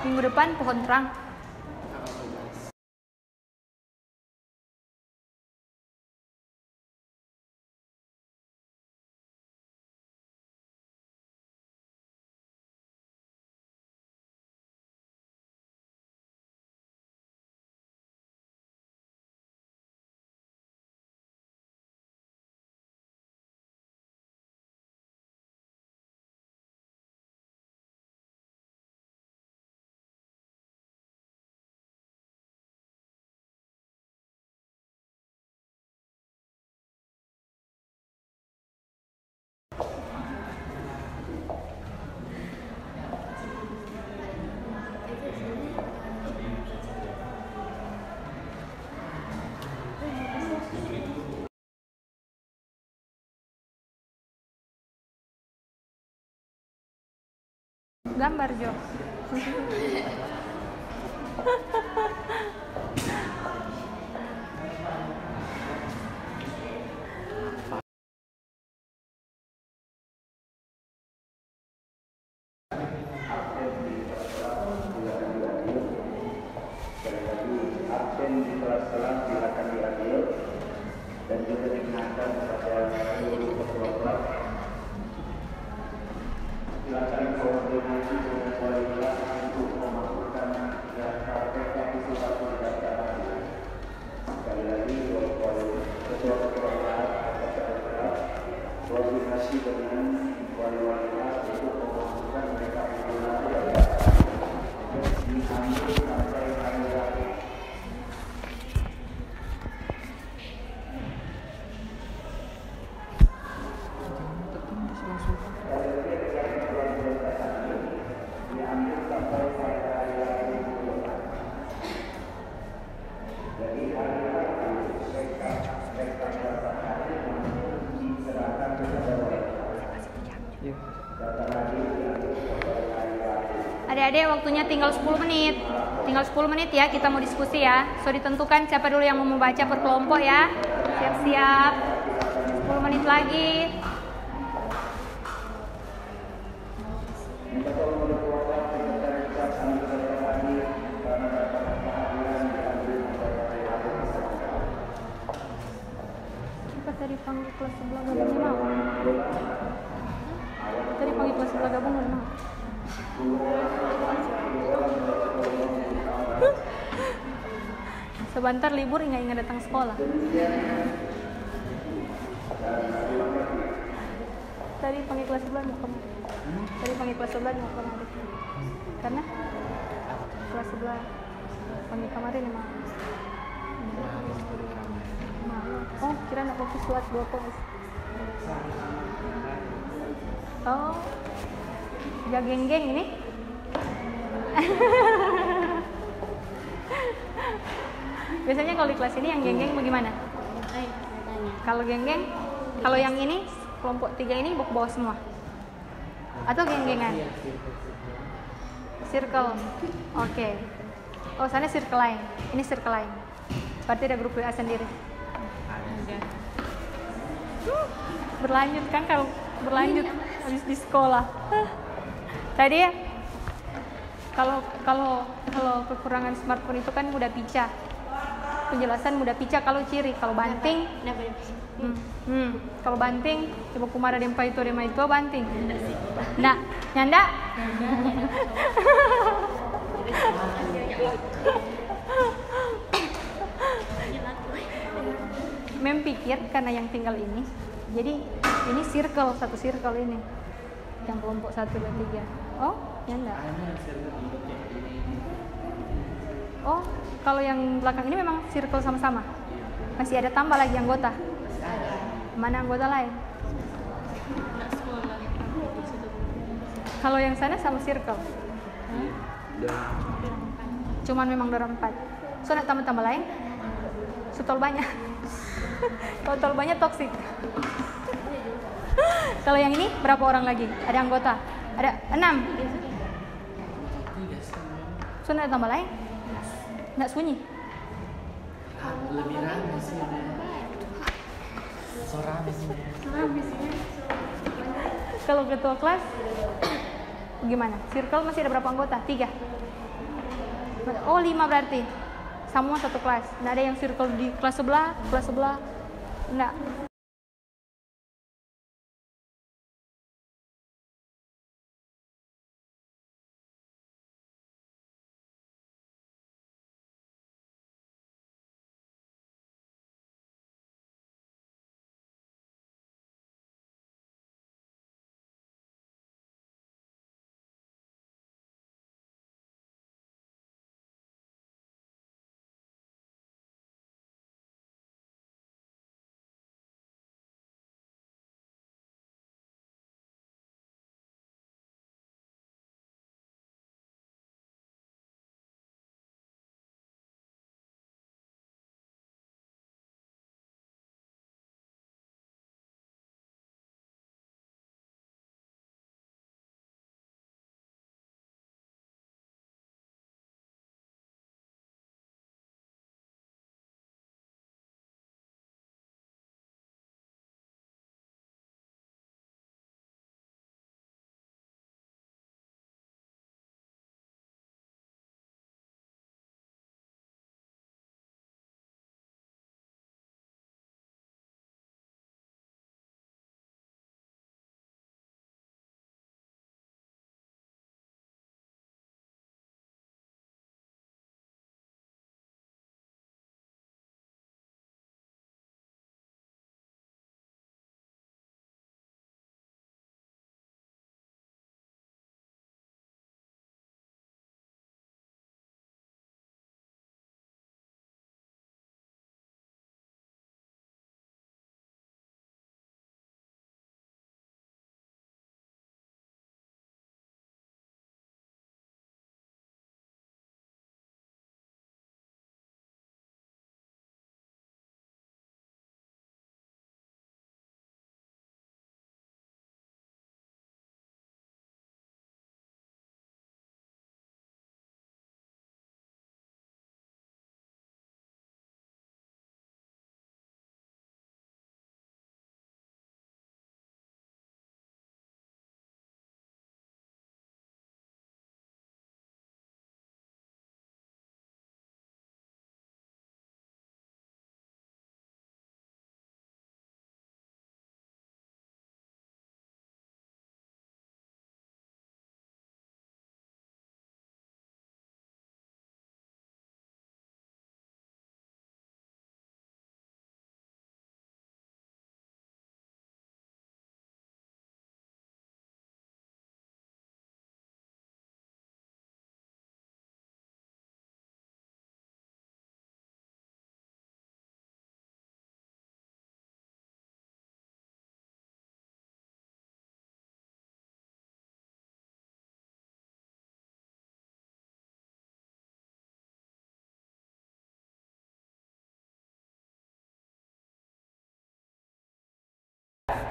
Minggu depan pohon terang. Gambar Jo. Absen di kelas selam silakan diambil dan juga diingatkan kepada seluruh ketua kelas silakan koordinasi dengan wali kelas untuk memasukkan daftar rekapitulasi data hasil. Sekali lagi ketua kelas koordinasi dengan wali kelas untuk memasukkan rekapitulasi data diambil sampai hari Rabu. Adik-adik waktunya tinggal 10 menit. Tinggal 10 menit ya, kita mau diskusi ya. So ditentukan siapa dulu yang mau membaca per kelompok ya. Siap-siap. 10 menit lagi. Siapa tadi panggil kelas sebelah gabungnya mau? Tadi panggil kelas sebelah gabung nggak mau? Sebentar libur ingat datang sekolah. Tadi panggil kelas sebelah mau kemana? Tadi panggil kelas sebelah mau kemana? Karena kelas sebelah panggil kemarin emang. Oh, kira nak fokus kelas 2 fokus. Oh, ya geng-geng ini. Biasanya kalau di kelas ini yang geng-geng bagaimana? Kalau geng-geng, kalau yang ini kelompok 3 ini bawa semua? Atau geng-gengan? Circle. Oke. Oh, sana circle lain. Ini circle lain. Berarti ada grup WA sendiri. Berlanjut kan kalau berlanjut habis di sekolah. Tadi kalau kekurangan smartphone itu kan mudah pica. Penjelasan mudah pica kalau ciri, kalau banting. Kalau banting, coba kumara dempa itu banting. Nah, nyanda. Mempikir karena yang tinggal ini. Jadi ini circle, satu circle ini. Yang kelompok 1 dan 3. Oh, nyanda. Oh, kalau yang belakang ini memang circle sama-sama. Masih ada tambah lagi anggota. Mana anggota lain? Anak sekolah. Kalau yang sana sama circle. Cuman memang dorang 4. So nak tambah-tambah lain? Sutol banyak. Total banyak toksik. Kalau yang ini berapa orang lagi? Ada anggota? Ada 6. So nak tambah lain? Nak sunyi? Lebih ramai sih. So ramai sih. Kalau ketua kelas gimana? Circle masih ada berapa anggota? 3. Oh 5 berarti. Semua satu kelas. Nggak ada yang circle di kelas sebelah, nggak.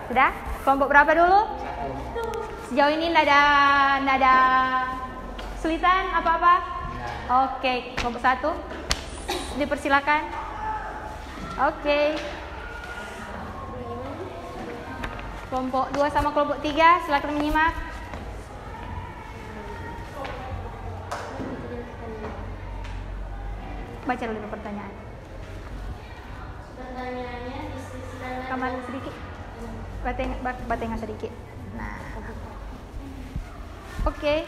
Sudah? Kelompok berapa dulu? Sejauh ini nggak ada kesulitan apa-apa? Oke, kelompok 1 dipersilakan. Oke. Kelompok 2 sama kelompok 3 silakan menyimak. Baca dulu pertanyaan. Pertanyaannya diskusikanlah Kamar sedikit. Batengan sedikit. Nah. Oke.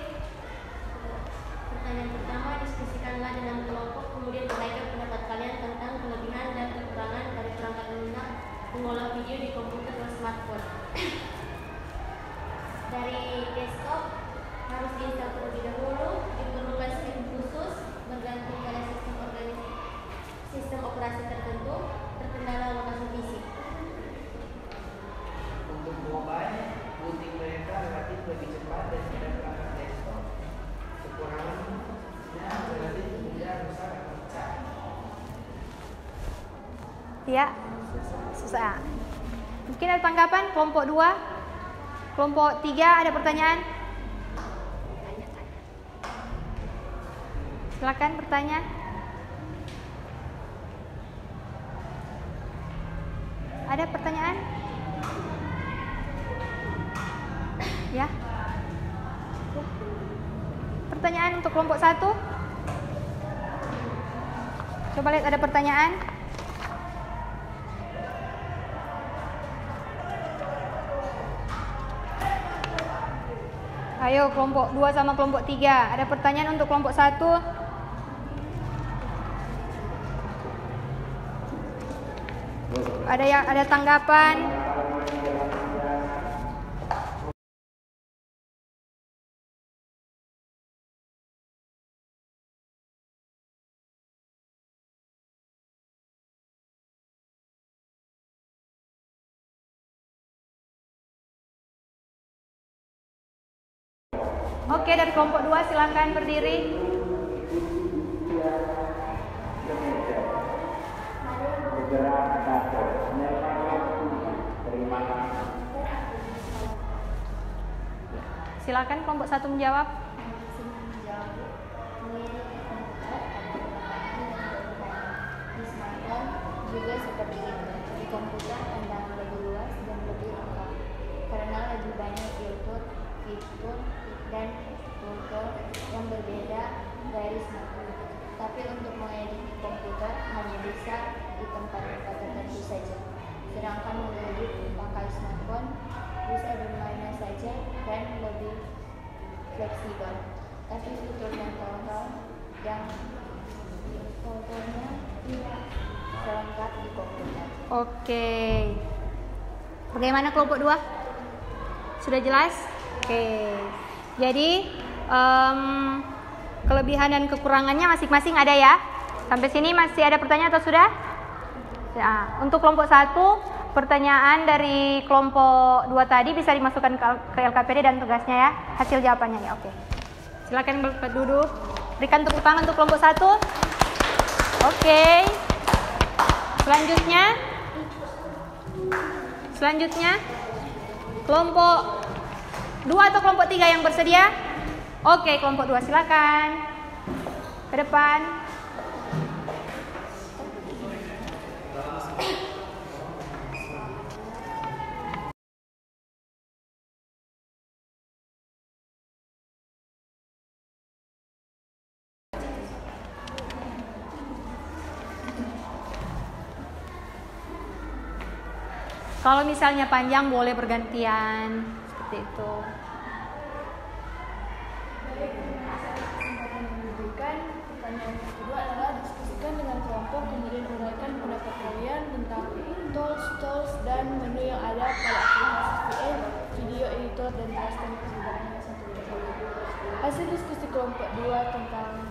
Pertanyaan pertama, diskusikanlah dengan kelompok, kemudian uraikan pendapat kalian tentang kelebihan dan kekurangan dari perangkat lunak mengolah video di komputer dan smartphone. Dari desktop harus diinstal terlebih dahulu, diperlukan script khusus bergantung pada sistem operasi tertentu. Ya, susah. Mungkin ada tanggapan kelompok 2, kelompok 3 ada pertanyaan? Silakan bertanya. Ada pertanyaan? Ya. Pertanyaan untuk kelompok 1? Coba lihat ada pertanyaan. Ayo kelompok 2 sama kelompok 3. Ada pertanyaan untuk kelompok 1? Ada tanggapan? Oke, dari kelompok 2 silakan berdiri. Silakan kelompok 1 menjawab. Juga seperti itu. Di komputer pandangan lebih luas dan lebih lengkap karena lebih banyak fitur dan tool yang berbeda dari smartphone. Tapi untuk mengedit di komputer hanya bisa di tempat-tempat tertentu saja. Sedangkan mengedit pakai smartphone bisa di mana saja dan lebih fleksibel. Tapi fitur dan tool yang fotonya tidak selengkap di komputer. Oke. Bagaimana kelompok 2? Sudah jelas? Oke. Jadi kelebihan dan kekurangannya masing-masing ada ya. Sampai sini masih ada pertanyaan atau sudah? Ya, untuk kelompok 1, pertanyaan dari kelompok 2 tadi bisa dimasukkan ke LKPD dan tugasnya ya. Hasil jawabannya ya. Oke. Silakan duduk. Berikan tepuk tangan untuk kelompok 1. Oke. Selanjutnya kelompok 2 atau kelompok 3 yang bersedia? Oke, kelompok 2 silakan ke depan. Kalau misalnya panjang boleh bergantian seperti itu. Pertanyaan yang kedua adalah diskusikan dengan kelompok, kemudian uraikan pendapat kalian tentang tools dan menu yang ada pada aplikasi VN, video editor, dan jelaskan kegunaannya satu persatu. Hasil diskusi kelompok 2 tentang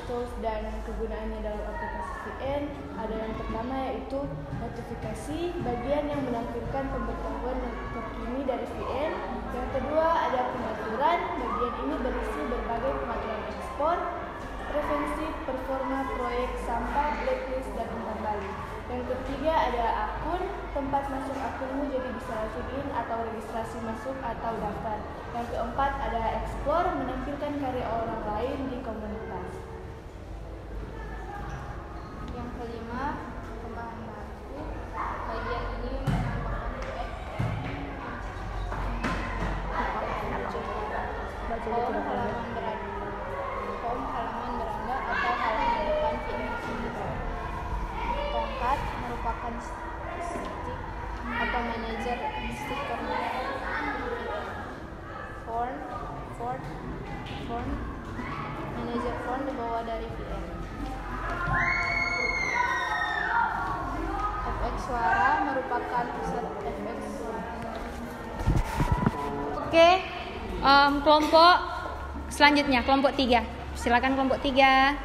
tools dan kegunaannya dalam aplikasi VN ada yang pertama yaitu notifikasi, bagian yang menampilkan pemberitahuan terkini dari VN. Yang kedua ada pengaturan, bagian ini berisi berbagai pengaturan ekspor, preferensi, performa, proyek, sampah, blacklist, dan umpan balik. Yang ketiga ada akun, tempat masuk akunmu jadi bisa login atau registrasi masuk atau daftar. Yang keempat ada explore, menampilkan karya orang lain di komunitas. Yang kelima, tambahan baru. Bagian ini menambahkan halaman beranda atau halaman depan VN. Tongkat merupakan stick atau manajer stiker. Font manajer font dibawa dari VN. Efek suara merupakan pusat efek suara. Oke. Kelompok selanjutnya, kelompok 3. Silakan kelompok 3.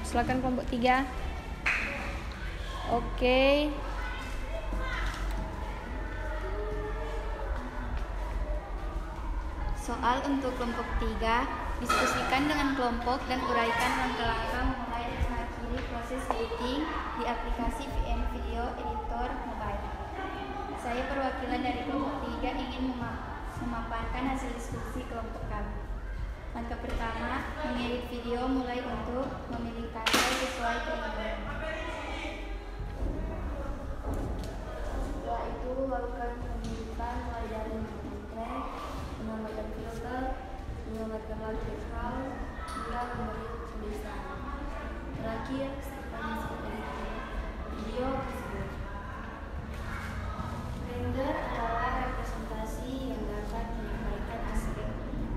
Silakan kelompok 3. Oke. Soal untuk kelompok 3, diskusikan dengan kelompok dan uraikan langkah-langkah mulai dari sebelah kiri melalui proses editing di aplikasi VN Video Editor Mobile. Saya perwakilan dari kelompok 3 ingin memaparkan hasil diskusi kelompok kami. Langkah pertama, mengedit video mulai untuk memilih kata sesuai keinginan. Setelah itu, lakukan pemilihan mulai dari menentukan track, menambahkan filter, menambahkan lagu background, hingga memberi tulisan. Terakhir, simpan video tersebut. Render adalah representasi yang dapat menyampaikan aspek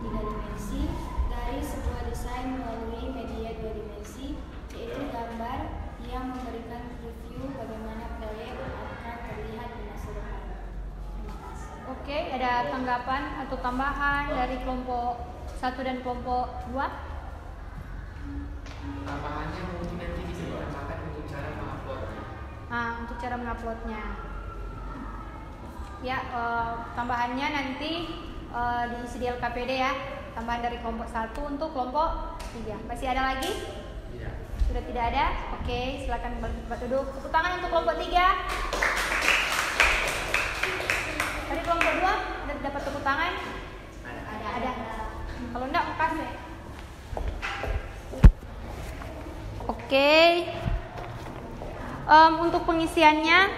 3 dimensi dari sebuah desain melalui media 2 dimensi, yaitu gambar yang memberikan preview bagaimana proyek akan terlihat di masa depan. Terima kasih. Oke, ada tanggapan atau tambahan dari kelompok 1 dan kelompok 2? Tambahannya mungkin nanti bisa ditambahkan untuk cara mengupload. Untuk cara menguploadnya. Ya, tambahannya nanti diisi di LKPD ya. Tambahan dari kelompok 1 untuk kelompok 3. Masih ada lagi? Tidak. Sudah tidak ada? Oke, silakan kembali ke tempat duduk. Tepuk tangan untuk kelompok 3. Dari kelompok 2 ada dapat tepuk tangan? Ada. Kalau enggak, makasih. Oke. Untuk pengisiannya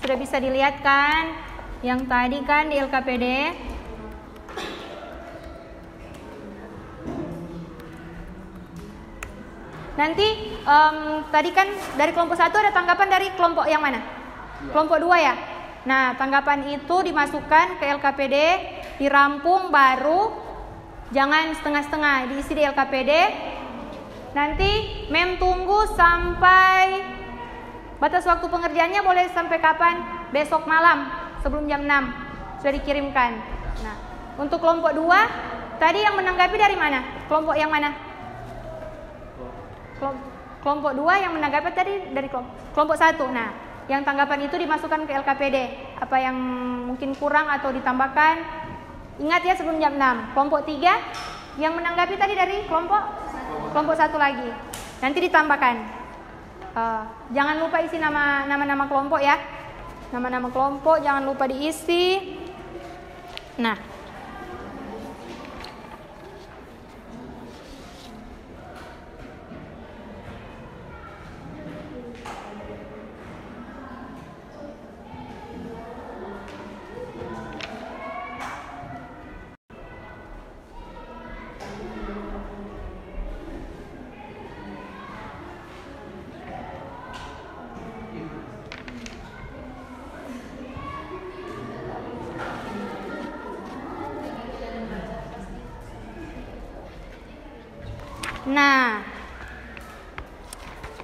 sudah bisa dilihat kan? Yang tadi kan di LKPD. Nanti tadi kan dari kelompok 1 ada tanggapan dari kelompok yang mana? Kelompok 2 ya. Nah, tanggapan itu dimasukkan ke LKPD, dirampung baru, jangan setengah-setengah, diisi di LKPD. Nanti mem tunggu sampai batas waktu pengerjaannya boleh sampai kapan? Besok malam sebelum jam 6 sudah dikirimkan. Nah, untuk kelompok 2 tadi yang menanggapi dari mana? Kelompok yang mana? Kelompok 2 yang menanggapi tadi dari kelompok 1. Nah, yang tanggapan itu dimasukkan ke LKPD. Apa yang mungkin kurang atau ditambahkan, ingat ya sebelum jam 6. Kelompok 3 yang menanggapi tadi dari kelompok 1 lagi. Nanti ditambahkan. Jangan lupa isi nama-nama kelompok ya. Nama-nama kelompok jangan lupa diisi. Nah,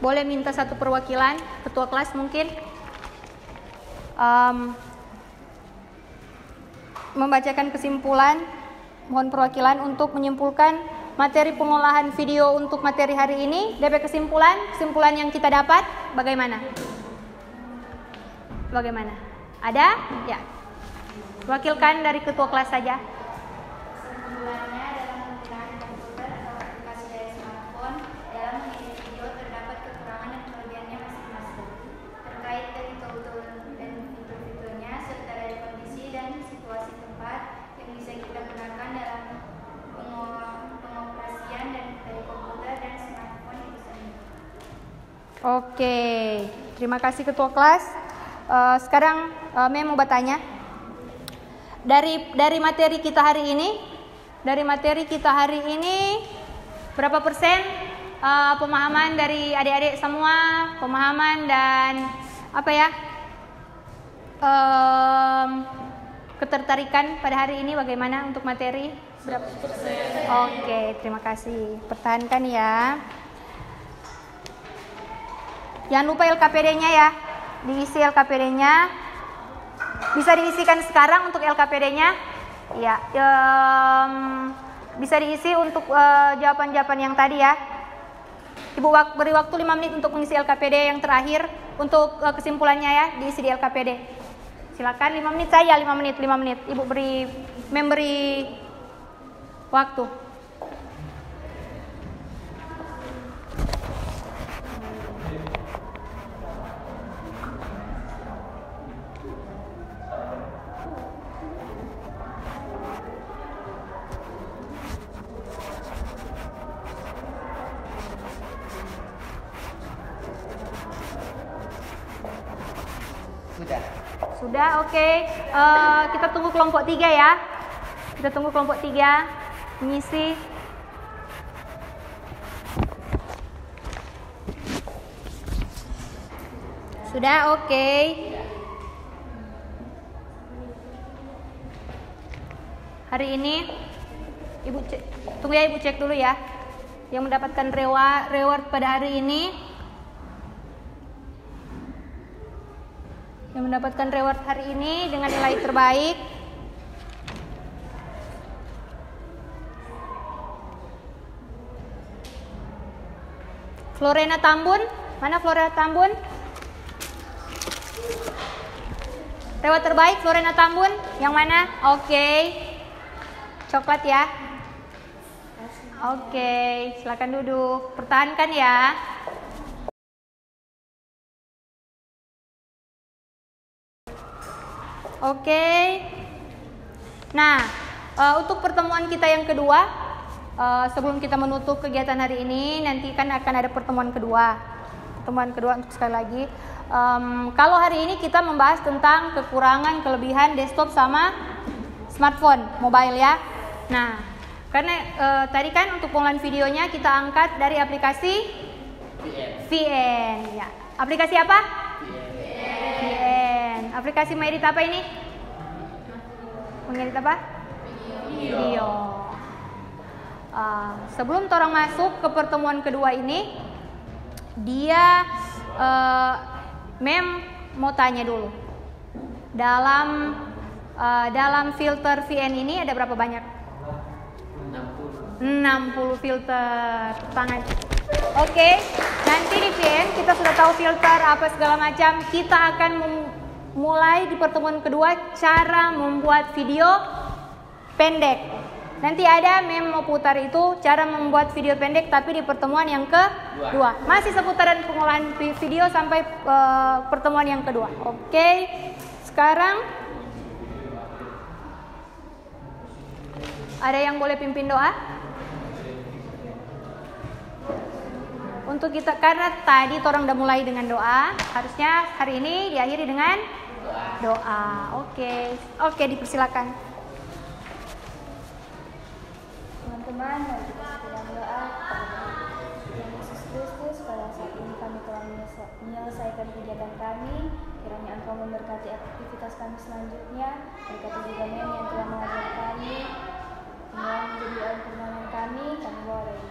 boleh minta satu perwakilan, ketua kelas mungkin membacakan kesimpulan, mohon perwakilan untuk menyimpulkan materi pengolahan video untuk materi hari ini. DP kesimpulan yang kita dapat bagaimana? Ada? Ya. Wakilkan dari ketua kelas saja. Kesimpulannya dalam penggunaan komputer atau aplikasi dari smartphone dalam mengedit video terdapat kekurangan dan kelebihannya masing-masing terkait dari kebutuhan dan fitur-fiturnya serta dari kondisi dan situasi tempat yang bisa kita gunakan dalam pengoperasian dan dari komputer dan smartphone itu sendiri. Oke, terima kasih ketua kelas. Sekarang Mem mau bertanya. Dari materi kita hari ini, berapa persen pemahaman dari adik-adik semua, pemahaman dan ketertarikan pada hari ini bagaimana untuk materi? Berapa persen? Oke, terima kasih. Pertahankan ya. Jangan lupa LKPD-nya ya, diisi LKPD-nya. Bisa diisikan sekarang untuk LKPD-nya. Ya, bisa diisi untuk jawaban-jawaban yang tadi ya. Ibu beri waktu 5 menit untuk mengisi LKPD yang terakhir. Untuk kesimpulannya ya, diisi di LKPD. Silakan 5 menit saja, 5 menit. Ibu memberi waktu. Sudah, oke. Kita tunggu kelompok 3 ya. Kita tunggu kelompok 3 mengisi. Sudah, oke. Hari ini Ibu cek, tunggu ya, Ibu cek dulu ya. Yang mendapatkan reward pada hari ini, yang mendapatkan reward hari ini dengan nilai terbaik, Florena Tambun. Mana Florena Tambun? Reward terbaik Florena Tambun. Yang mana? Oke. Coklat ya. Oke, silakan duduk. Pertahankan ya. Oke. Nah, untuk pertemuan kita yang kedua, sebelum kita menutup kegiatan hari ini, nanti kan akan ada pertemuan kedua. Pertemuan kedua untuk sekali lagi. Kalau hari ini kita membahas tentang kekurangan kelebihan desktop sama smartphone, mobile ya. Nah, karena tadi kan untuk pengolahan videonya kita angkat dari aplikasi VN ya. Aplikasi apa? VN. Aplikasi mengedit apa ini? Mengedit apa? Video. Sebelum orang masuk ke pertemuan kedua ini, dia Mem mau tanya dulu. Dalam filter VN ini ada berapa banyak? 60 filter. Tangan. Oke, nanti di VN kita sudah tahu filter apa segala macam. Kita akan mulai di pertemuan kedua cara membuat video pendek. Nanti ada Mem mau putar itu cara membuat video pendek, tapi di pertemuan yang kedua. Masih seputaran pengolahan video sampai pertemuan yang kedua. Oke, sekarang ada yang boleh pimpin doa? Untuk kita, karena tadi orang udah mulai dengan doa, harusnya hari ini diakhiri dengan doa. Oke, dipersilakan. Teman-teman, mari kita sedang doa kepada Tuhan Yesus Kristus. Pada saat ini kami telah menyelesaikan kegiatan kami. Kiranya Engkau memberkati aktivitas kami selanjutnya. Berkati juga Mem yang telah mengajari kami. Tinggal menjadi orang permohonan kami bawa dari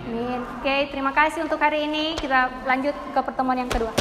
Amin. Oke, terima kasih untuk hari ini. Kita lanjut ke pertemuan yang kedua.